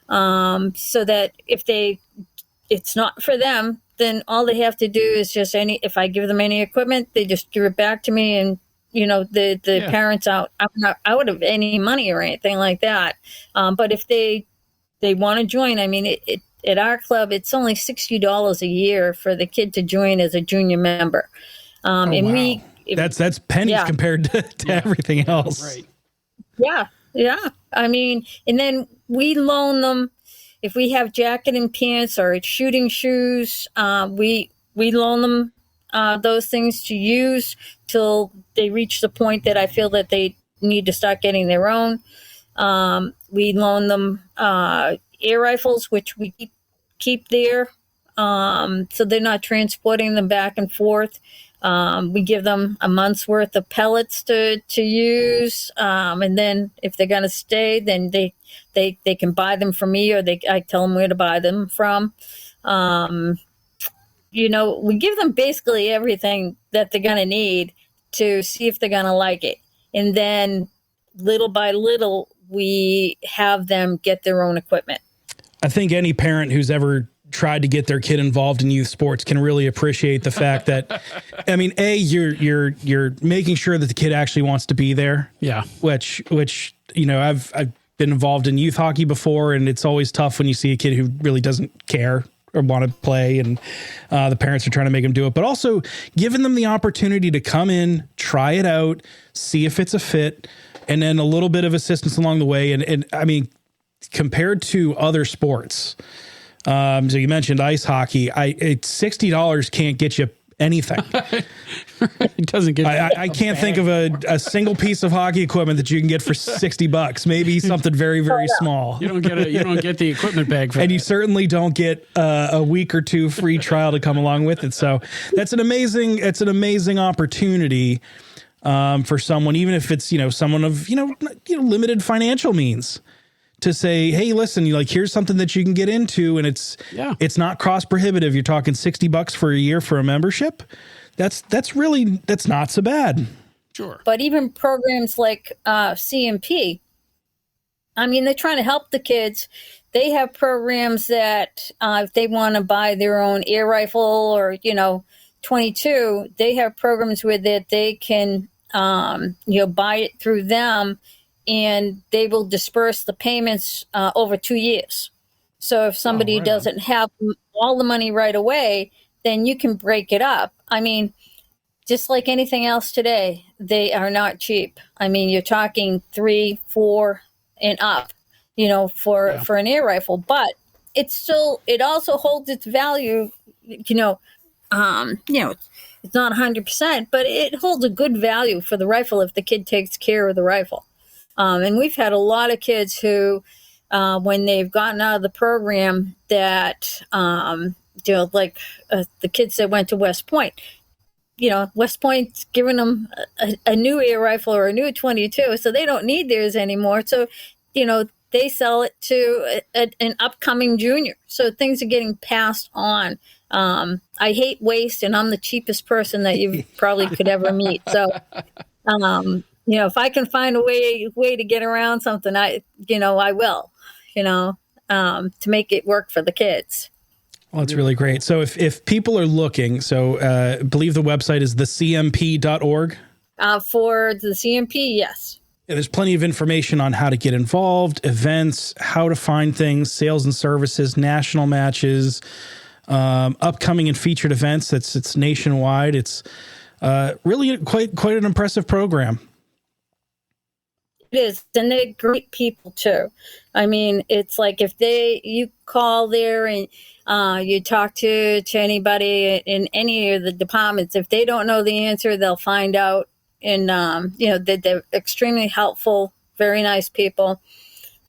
so that if it's not for them, then all they have to do is just if I give them any equipment, they just give it back to me, and the parents I'm not out of any money or anything like that. But if they want to join, I mean, it at our club, it's only $60 a year for the kid to join as a junior member. Wow. That's pennies compared to everything else. Right. Yeah. I mean, and then we loan them, if we have jacket and pants or shooting shoes, we loan them those things to use till they reach the point that I feel that they need to start getting their own. We loan them air rifles, which we keep there. So they're not transporting them back and forth. We give them a month's worth of pellets to use. And then if they're going to stay, then they can buy them from me, or I tell them where to buy them from. We give them basically everything that they're going to need to see if they're going to like it. And then little by little, we have them get their own equipment. I think any parent who's ever tried to get their kid involved in youth sports can really appreciate the fact that, I mean, you're making sure that the kid actually wants to be there. Yeah. Which I've been involved in youth hockey before, and it's always tough when you see a kid who really doesn't care or want to play, and the parents are trying to make them do it, but also giving them the opportunity to come in, try it out, see if it's a fit, and then a little bit of assistance along the way. And I mean, compared to other sports, so you mentioned ice hockey. $60 can't get you anything. It doesn't get. I can't think of a single piece of hockey equipment that you can get for $60. Maybe something very, very small. You don't get the equipment bag for and that. you certainly don't get a week or two free trial to come along with it. So that's an amazing opportunity for someone, even if it's someone of limited financial means, to say, hey, listen, here's something that you can get into, and it's not cost prohibitive. You're talking $60 for a year for a membership. That's not so bad. Sure. But even programs like CMP, I mean, they're trying to help the kids. They have programs that if they want to buy their own air rifle or 22, they have programs where that they can buy it through them, and they will disperse the payments over 2 years. So if somebody doesn't have all the money right away, then you can break it up. I mean, just like anything else today, they are not cheap. I mean, you're talking 3, 4 and up, for an air rifle, but it also holds its value, it's not 100%, but it holds a good value for the rifle if the kid takes care of the rifle. And we've had a lot of kids who, when they've gotten out of the program, that, the kids that went to West Point, West Point's giving them a new air rifle or a new 22, so they don't need theirs anymore. So, they sell it to an upcoming junior. So things are getting passed on. I hate waste, and I'm the cheapest person that you probably could ever meet. So, if I can find a way to get around something, I will, to make it work for the kids. Well, it's really great. So if people are looking, I believe the website is thecmp.org. For the CMP, yes. Yeah, there's plenty of information on how to get involved, events, how to find things, sales and services, national matches, upcoming and featured events. It's nationwide. It's really quite an impressive program. It is, and they're great people too. I mean, it's like if you call there and you talk to anybody in any of the departments, if they don't know the answer, they'll find out. And they're extremely helpful, very nice people.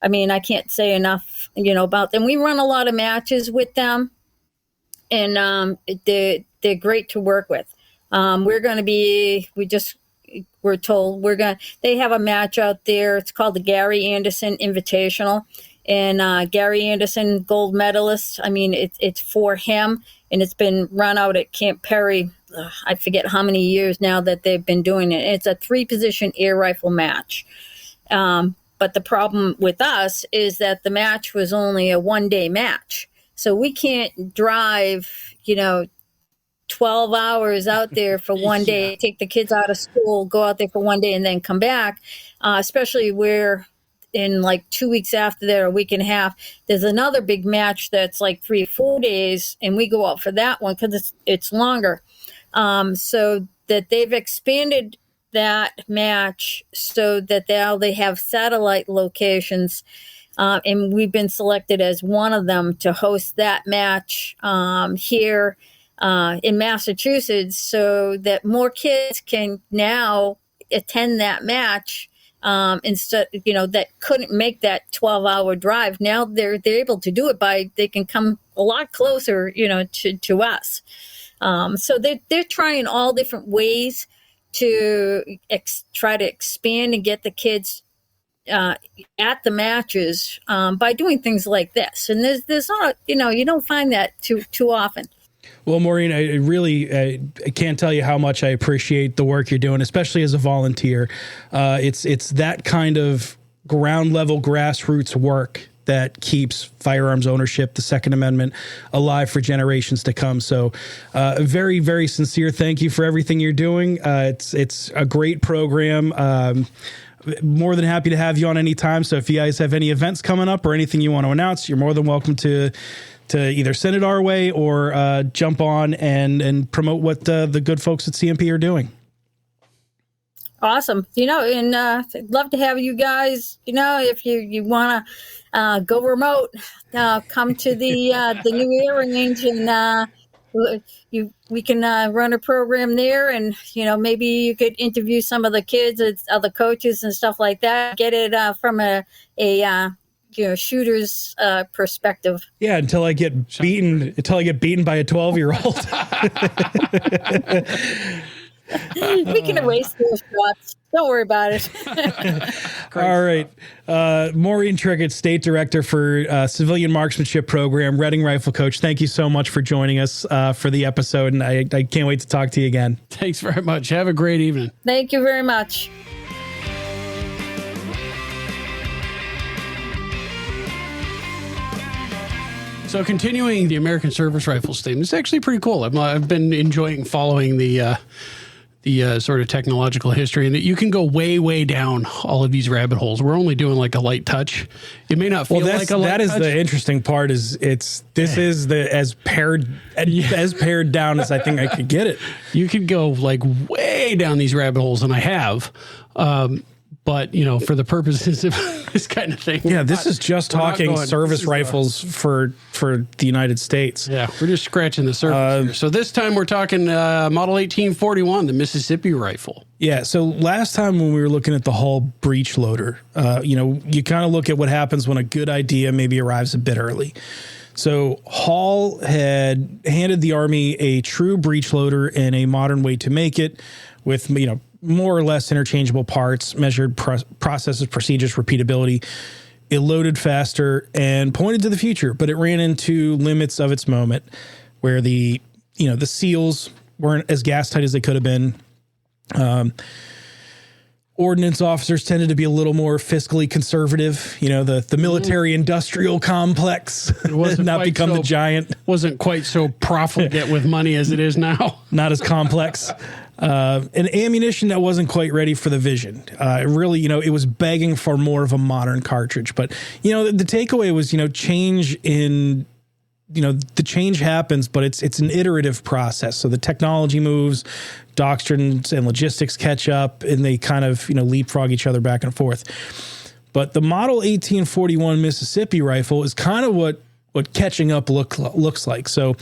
I mean, I can't say enough, about them. We run a lot of matches with them, and they're great to work with. We're told they have a match out there. It's called the Gary Anderson Invitational, and Gary Anderson, gold medalist. I mean, it's for him, and it's been run out at Camp Perry. I forget how many years now that they've been doing it. It's a 3-position air rifle match. But the problem with us is that the match was only a 1-day match. So we can't drive, 12 hours out there for one day, take the kids out of school, go out there for 1 day, and then come back, especially where in like 2 weeks after that, or a week and a half, there's another big match that's like 3 or 4 days, and we go out for that one because it's longer. So that they've expanded that match so that now they have satellite locations, and we've been selected as one of them to host that match here in Massachusetts, so that more kids can now attend that match instead, that couldn't make that 12-hour drive. Now they're able to do it they can come a lot closer, to us. So they're trying all different ways to try to expand and get the kids at the matches by doing things like this. And there's not, you don't find that too often. Well, Maureen, I can't tell you how much I appreciate the work you're doing, especially as a volunteer. It's that kind of ground level grassroots work that keeps firearms ownership, the Second Amendment, alive for generations to come. So a very, very sincere thank you for everything you're doing. It's a great program. More than happy to have you on anytime. So if you guys have any events coming up or anything you want to announce, you're more than welcome to either send it our way or jump on and promote what the good folks at CMP are doing. Awesome. And I'd love to have you guys, if you want to go remote, come to the new air range and we can run a program there, and maybe you could interview some of the kids, other coaches and stuff like that. Get it from a shooter's perspective. Yeah, until I get beaten by a 12-year-old. We can erase those shots. Don't worry about it. All right. Maureen Trickett, State Director for Civilian Marksmanship Program, Reading Rifle Coach. Thank you so much for joining us for the episode, and I can't wait to talk to you again. Thanks very much. Have a great evening. Thank you very much. So continuing the American Service Rifles theme, it's actually pretty cool. I've been enjoying following the sort of technological history, and that you can go way, way down all of these rabbit holes. We're only doing like a light touch. It may not feel like a light touch. That is the interesting part. Is as pared down as I think I could get it. You could go like way down these rabbit holes, and I have. But, for the purposes of this kind of thing. Yeah, this is just talking service rifles for the United States. Yeah, we're just scratching the surface here. So this time we're talking Model 1841, the Mississippi rifle. Yeah, so last time when we were looking at the Hall breech loader, you kind of look at what happens when a good idea maybe arrives a bit early. So Hall had handed the Army a true breech loader and a modern way to make it with, more or less interchangeable parts, measured processes, procedures, repeatability. It loaded faster and pointed to the future, but it ran into limits of its moment where the seals weren't as gas tight as they could have been. Ordnance officers tended to be a little more fiscally conservative. The military industrial complex wasn't not become the giant. Wasn't quite so profligate with money as it is now. Not as complex. And ammunition that wasn't quite ready for the vision. Really, it was begging for more of a modern cartridge. But, the takeaway was, change in, the change happens, but it's an iterative process. So the technology moves, doctrines and logistics catch up, and they kind of, leapfrog each other back and forth. But the Model 1841 Mississippi rifle is kind of what catching up looks like. So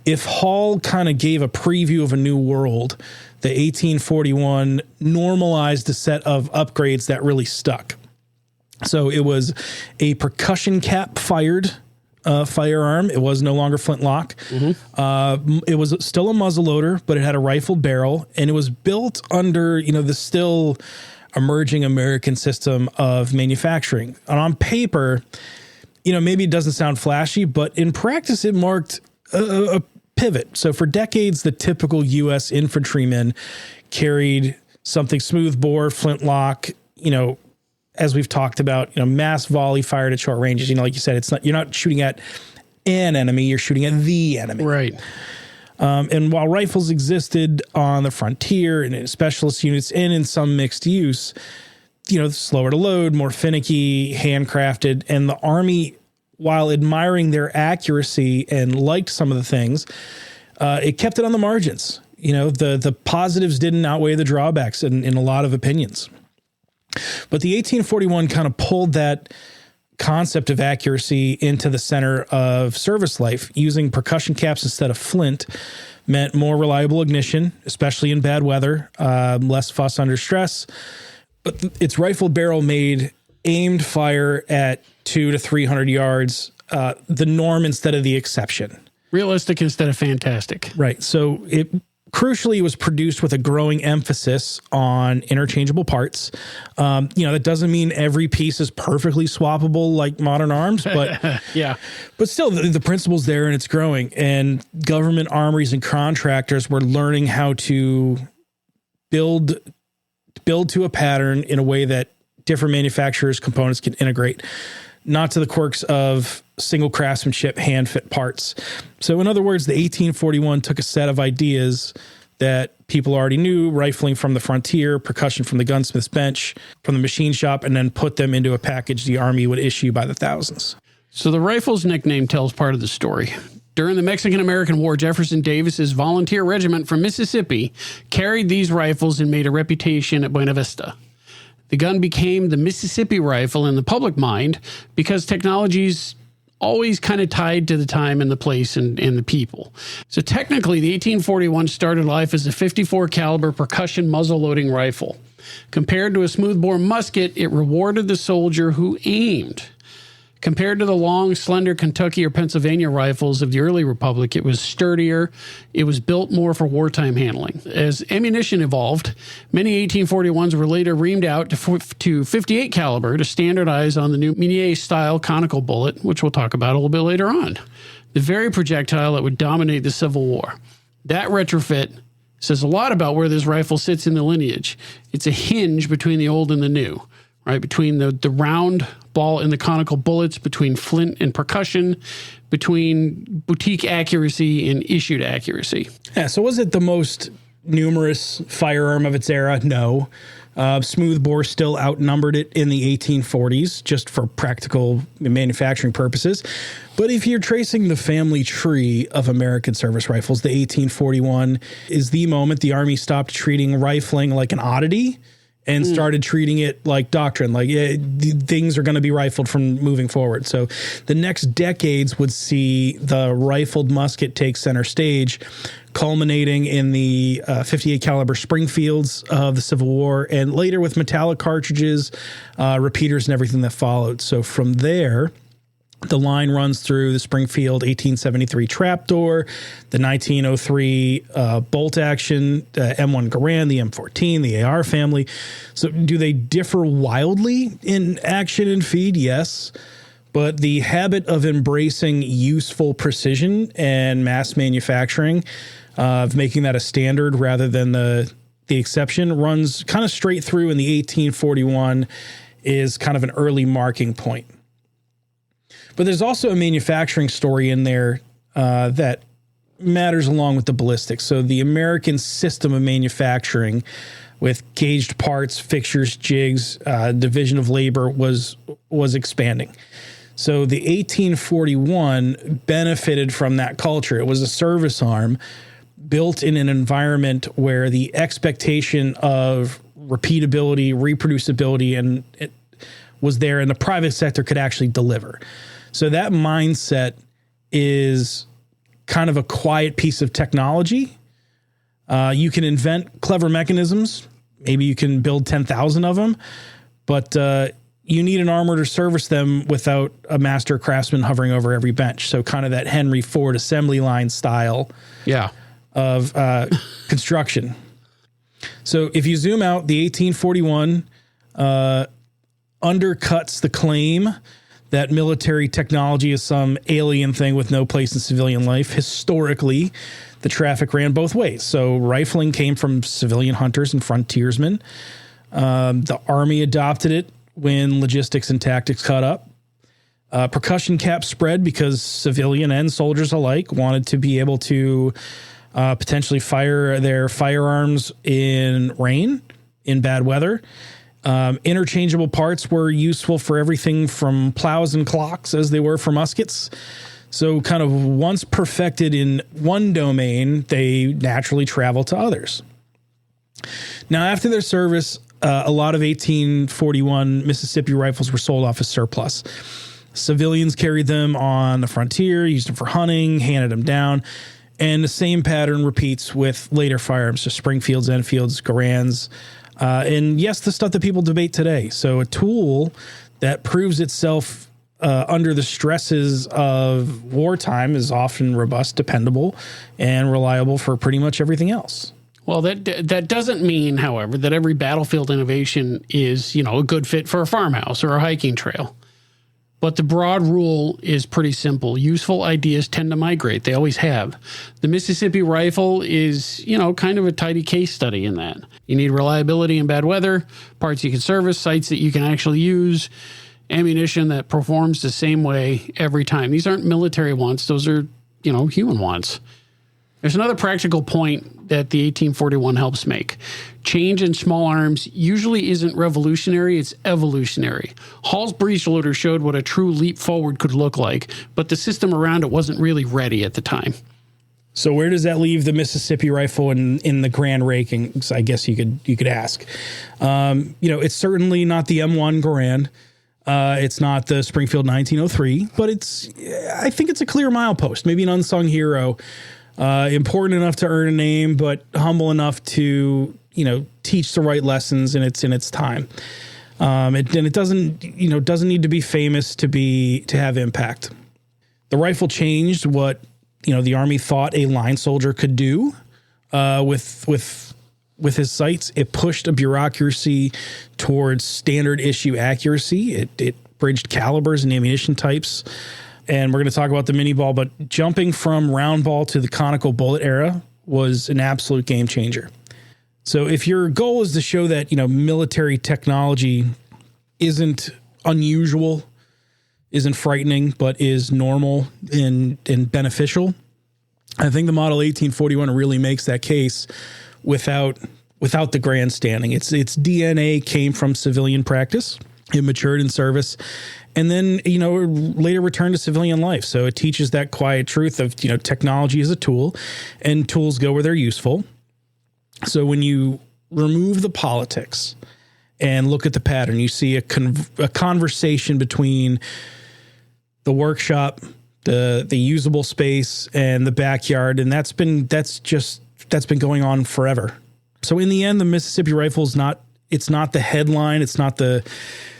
if Hall kind of gave a preview of a new world, the 1841 normalized a set of upgrades that really stuck. So it was a percussion cap fired firearm. It was no longer flintlock. Mm-hmm. It was still a muzzleloader, but it had a rifled barrel, and it was built under, the still emerging American system of manufacturing. And on paper, maybe it doesn't sound flashy, but in practice, it marked a pivot. So for decades, the typical U.S. infantryman carried something smoothbore, flintlock, as we've talked about, mass volley fired at short ranges. Like you said, you're not shooting at an enemy, you're shooting at the enemy. Right. And while rifles existed on the frontier and in specialist units and in some mixed use, slower to load, more finicky, handcrafted, and the Army, while admiring their accuracy and liked some of the things, it kept it on the margins. The positives didn't outweigh the drawbacks in a lot of opinions. But the 1841 kind of pulled that concept of accuracy into the center of service life. Using percussion caps instead of flint meant more reliable ignition, especially in bad weather, less fuss under stress, but its rifle barrel made aimed fire at 200 to 300 yards, the norm instead of the exception. Realistic instead of fantastic. Right. So it crucially was produced with a growing emphasis on interchangeable parts. That doesn't mean every piece is perfectly swappable like modern arms, but yeah. But still, the principle's there and it's growing. And government armories and contractors were learning how to build to a pattern in a way that different manufacturers' components can integrate, not to the quirks of single craftsmanship, hand-fit parts. So in other words, the 1841 took a set of ideas that people already knew, rifling from the frontier, percussion from the gunsmith's bench, from the machine shop, and then put them into a package the Army would issue by the thousands. So the rifle's nickname tells part of the story. During the Mexican-American War, Jefferson Davis's volunteer regiment from Mississippi carried these rifles and made a reputation at Buena Vista. The gun became the Mississippi rifle in the public mind because technology's always kind of tied to the time and the place and the people. So technically, the 1841 started life as a 54 caliber percussion muzzle-loading rifle. Compared to a smoothbore musket, it rewarded the soldier who aimed. Compared to the long, slender Kentucky or Pennsylvania rifles of the early Republic, it was sturdier. It was built more for wartime handling. As ammunition evolved, many 1841s were later reamed out to 58 caliber to standardize on the new Minier-style conical bullet, which we'll talk about a little bit later on, the very projectile that would dominate the Civil War. That retrofit says a lot about where this rifle sits in the lineage. It's a hinge between the old and the new, right? Between the round ball and the conical bullets, between flint and percussion, between boutique accuracy and issued accuracy. Yeah, so was it the most numerous firearm of its era? No. Smoothbore still outnumbered it in the 1840s, just for practical manufacturing purposes. But if you're tracing the family tree of American service rifles, the 1841 is the moment the Army stopped treating rifling like an oddity and started treating it like doctrine, like things are going to be rifled from moving forward. So the next decades would see the rifled musket take center stage, culminating in the 58 caliber Springfields of the Civil War, and later with metallic cartridges, repeaters, and everything that followed. So from there, the line runs through the Springfield 1873 trapdoor, the 1903 bolt action, M1 Garand, the M14, the AR family. So do they differ wildly in action and feed? Yes. But the habit of embracing useful precision and mass manufacturing, of making that a standard rather than the exception, runs kind of straight through, in the 1841 is kind of an early marking point. But there's also a manufacturing story in there that matters along with the ballistics. So the American system of manufacturing with gauged parts, fixtures, jigs, division of labor was expanding. So the 1841 benefited from that culture. It was a service arm built in an environment where the expectation of repeatability, reproducibility, and it was there, and the private sector could actually deliver. So that mindset is kind of a quiet piece of technology. You can invent clever mechanisms. Maybe you can build 10,000 of them, but you need an armor to service them without a master craftsman hovering over every bench. So kind of that Henry Ford assembly line style of construction. So if you zoom out, the 1841 undercuts the claim that military technology is some alien thing with no place in civilian life. Historically, the traffic ran both ways. So rifling came from civilian hunters and frontiersmen. The Army adopted it when logistics and tactics caught up. Percussion caps spread because civilian and soldiers alike wanted to be able to potentially fire their firearms in rain, in bad weather. Interchangeable parts were useful for everything from plows and clocks as they were for muskets. So kind of once perfected in one domain, they naturally travel to others. Now, after their service, a lot of 1841 Mississippi rifles were sold off as surplus. Civilians carried them on the frontier, used them for hunting, handed them down. And the same pattern repeats with later firearms, so Springfields, Enfields, Garands, And yes, the stuff that people debate today. So a tool that proves itself under the stresses of wartime is often robust, dependable, and reliable for pretty much everything else. Well, that doesn't mean, however, that every battlefield innovation is, a good fit for a farmhouse or a hiking trail. But the broad rule is pretty simple. Useful ideas tend to migrate. They always have. The Mississippi rifle is, kind of a tidy case study in that. You need reliability in bad weather, parts you can service, sights that you can actually use, ammunition that performs the same way every time. These aren't military wants. Those are, human wants. There's another practical point that the 1841 helps make. Change in small arms usually isn't revolutionary, it's evolutionary. Hall's breech loader showed what a true leap forward could look like, but the system around it wasn't really ready at the time. So where does that leave the Mississippi rifle in the grand rankings? I guess you could ask. It's certainly not the M1 Garand. It's not the Springfield 1903, but I think it's a clear milepost, maybe an unsung hero. Important enough to earn a name, but humble enough to, teach the right lessons in its time. It doesn't need to be famous to have impact. The rifle changed what, the Army thought a line soldier could do, with his sights. It pushed a bureaucracy towards standard issue accuracy. It bridged calibers and ammunition types. And we're going to talk about the mini ball, but jumping from round ball to the conical bullet era was an absolute game changer. So if your goal is to show that, military technology isn't unusual, isn't frightening, but is normal and beneficial, I think the Model 1841 really makes that case without the grandstanding. Its DNA came from civilian practice. It matured in service. And then, later returned to civilian life. So it teaches that quiet truth of, technology is a tool and tools go where they're useful. So when you remove the politics and look at the pattern, you see a conversation between the workshop, the usable space, and the backyard. And that's been going on forever. So in the end, the Mississippi rifle is not the headline. It's not the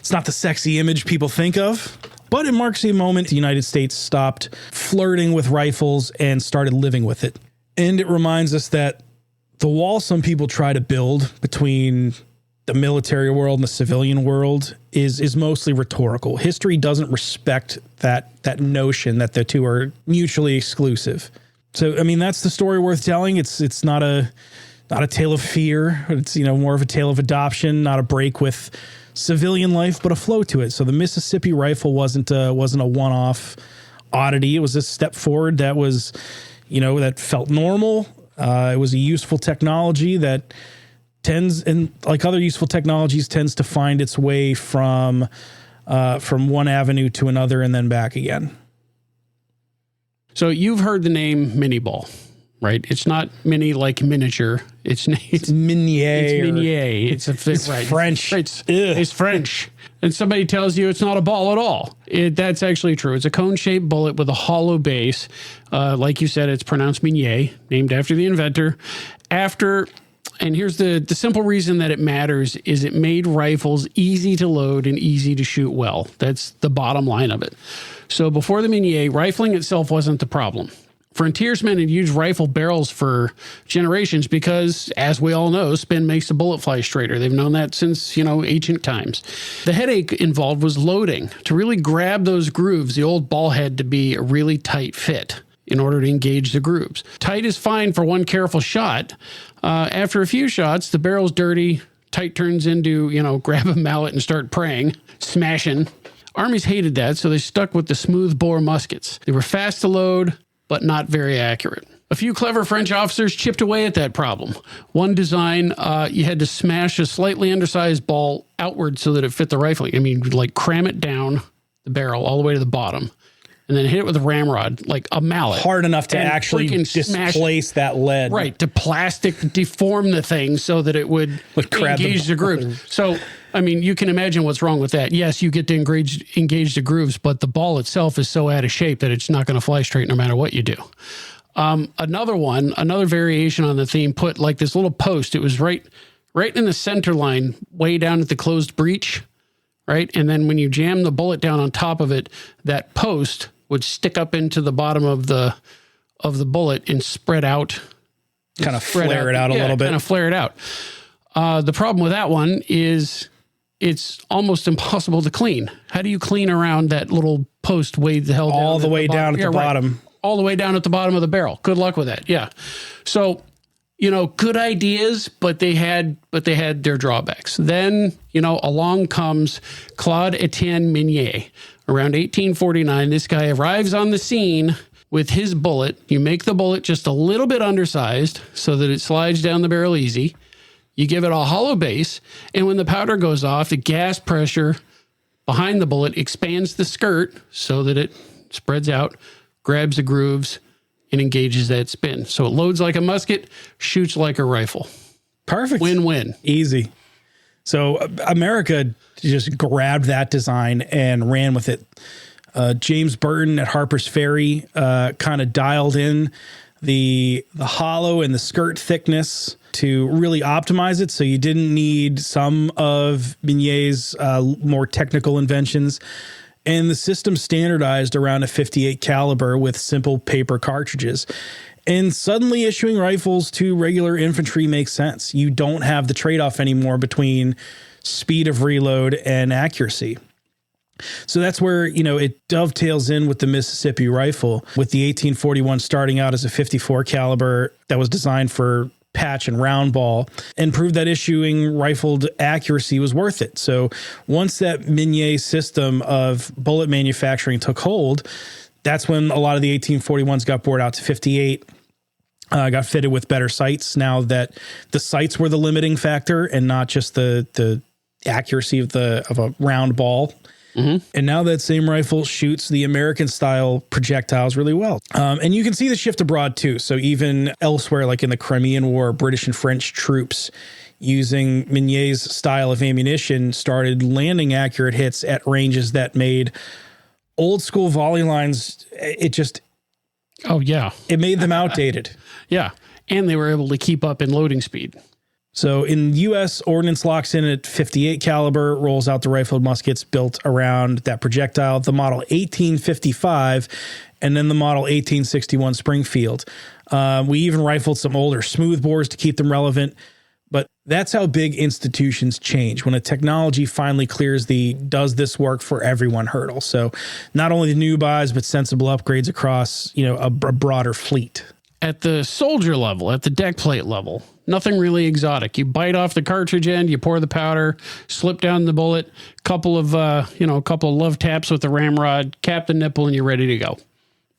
sexy image people think of, but it marks a moment the United States stopped flirting with rifles and started living with it. And it reminds us that the wall some people try to build between the military world and the civilian world is mostly rhetorical. History doesn't respect that notion that the two are mutually exclusive. So, that's the story worth telling. It's not a tale of fear. It's, more of a tale of adoption, not a break with civilian life, but a flow to it. So the Mississippi rifle wasn't a one-off oddity. It was a step forward that was, that felt normal. It was a useful technology that like other useful technologies, tends to find its way from one avenue to another and then back again. So you've heard the name mini ball, right? It's not mini like miniature. It's minier. It's minier. It's right. French. It's French. And somebody tells you it's not a ball at all. That's actually true. It's a cone-shaped bullet with a hollow base. Like you said, it's pronounced minier, named after the inventor. And here's the simple reason that it matters is it made rifles easy to load and easy to shoot well. That's the bottom line of it. So before the minier, rifling itself wasn't the problem. Frontiersmen had used rifle barrels for generations because, as we all know, spin makes the bullet fly straighter. They've known that since, ancient times. The headache involved was loading. To really grab those grooves, the old ball had to be a really tight fit in order to engage the grooves. Tight is fine for one careful shot. After a few shots, the barrel's dirty. Tight turns into, grab a mallet and start praying, smashing. Armies hated that, so they stuck with the smooth bore muskets. They were fast to load, but not very accurate. A few clever French officers chipped away at that problem. One design, you had to smash a slightly undersized ball outward so that it fit the rifle. Cram it down the barrel all the way to the bottom, and then hit it with a ramrod, like a mallet. Hard enough to actually displace that lead. Right, to deform the thing so that it would engage the grooves. So, you can imagine what's wrong with that. Yes, you get to engage the grooves, but the ball itself is so out of shape that it's not going to fly straight no matter what you do. Another variation on the theme put like this little post. It was right right in the center line, way down at the closed breech, right? And then when you jam the bullet down on top of it, that post would stick up into the bottom of the bullet and spread out. Kind of flare it out a little bit. Kind of flare it out. The problem with that one is it's almost impossible to clean. How do you clean around that little post held all the way down at the bottom? All the way down at the bottom of the barrel. Good luck with that. Yeah. So, good ideas, but they had their drawbacks. Then, along comes Claude Etienne Minier. Around 1849, this guy arrives on the scene with his bullet. You make the bullet just a little bit undersized so that it slides down the barrel easy. You give it a hollow base, and when the powder goes off, the gas pressure behind the bullet expands the skirt so that it spreads out, grabs the grooves, and engages that spin. So it loads like a musket, shoots like a rifle. Perfect. Win-win. Easy. So America just grabbed that design and ran with it. James Burton at Harper's Ferry kind of dialed in the hollow and the skirt thickness to really optimize it. So you didn't need some of Minier's more technical inventions. And the system standardized around a 58 caliber with simple paper cartridges. And suddenly issuing rifles to regular infantry makes sense. You don't have the trade-off anymore between speed of reload and accuracy. So that's where, it dovetails in with the Mississippi rifle, with the 1841 starting out as a 54 caliber that was designed for patch and round ball, and proved that issuing rifled accuracy was worth it. So once that Minier system of bullet manufacturing took hold, that's when a lot of the 1841s got bored out to 58, got fitted with better sights. Now that the sights were the limiting factor and not just the accuracy of a round ball. Mm-hmm. And now that same rifle shoots the American-style projectiles really well. And you can see the shift abroad, too. So even elsewhere, like in the Crimean War, British and French troops using Minier's style of ammunition started landing accurate hits at ranges that made old-school volley lines, it made them outdated. Yeah, and they were able to keep up in loading speed. So in U.S., ordnance locks in at 58 caliber, rolls out the rifled muskets built around that projectile, the model 1855, and then the model 1861 Springfield. We even rifled some older smoothbores to keep them relevant. But that's how big institutions change, when a technology finally clears the does this work for everyone hurdle. So not only the new buys, but sensible upgrades across, a broader fleet. At the soldier level, at the deck plate level, nothing really exotic. You bite off the cartridge end, you pour the powder, slip down the bullet, couple of love taps with the ramrod, cap the nipple, and you're ready to go.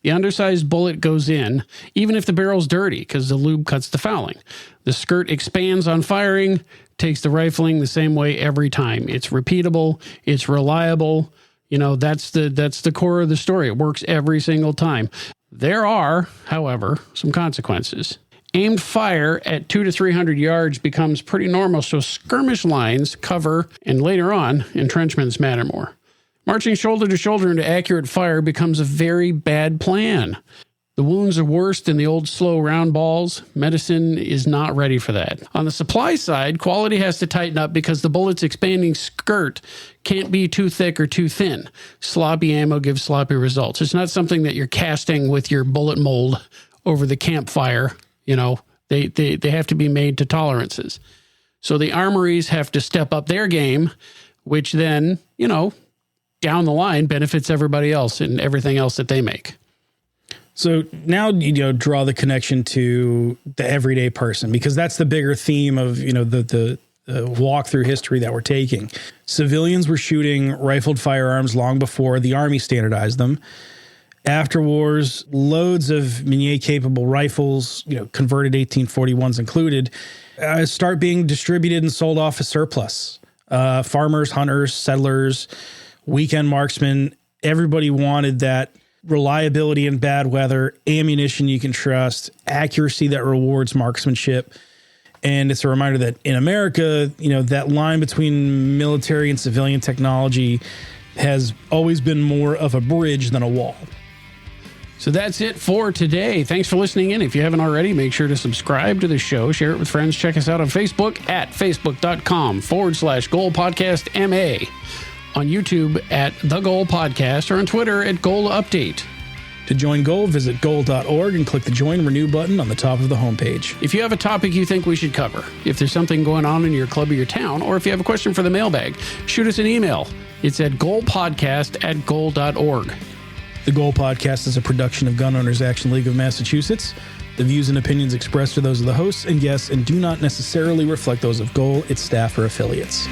The undersized bullet goes in, even if the barrel's dirty, because the lube cuts the fouling. The skirt expands on firing, takes the rifling the same way every time. It's repeatable, it's reliable. That's the core of the story. It works every single time. There are, however, some consequences. Aimed fire at 200 to 300 yards becomes pretty normal, so skirmish lines, cover, and later on, entrenchments matter more. Marching shoulder to shoulder into accurate fire becomes a very bad plan. The wounds are worse than the old slow round balls. Medicine is not ready for that. On the supply side, quality has to tighten up because the bullet's expanding skirt can't be too thick or too thin. Sloppy ammo gives sloppy results. It's not something that you're casting with your bullet mold over the campfire. They have to be made to tolerances. So the armories have to step up their game, which then, down the line benefits everybody else and everything else that they make. So now, draw the connection to the everyday person, because that's the bigger theme of, the walk through history that we're taking. Civilians were shooting rifled firearms long before the Army standardized them. After wars, loads of Minier-capable rifles, converted 1841s included, start being distributed and sold off as surplus. Farmers, hunters, settlers, weekend marksmen, everybody wanted that reliability in bad weather, ammunition you can trust, accuracy that rewards marksmanship. And it's a reminder that in America, that line between military and civilian technology has always been more of a bridge than a wall. So that's it for today. Thanks for listening in. If you haven't already, make sure to subscribe to the show, share it with friends. Check us out on Facebook at facebook.com/Goal Podcast MA, on YouTube at The Goal Podcast, or on Twitter at Goal Update. To join Goal, visit goal.org and click the Join Renew button on the top of the homepage. If you have a topic you think we should cover, if there's something going on in your club or your town, or if you have a question for the mailbag, shoot us an email. It's at goalpodcast@goal.org. The Goal Podcast is a production of Gun Owners Action League of Massachusetts. The views and opinions expressed are those of the hosts and guests and do not necessarily reflect those of Goal, its staff, or affiliates.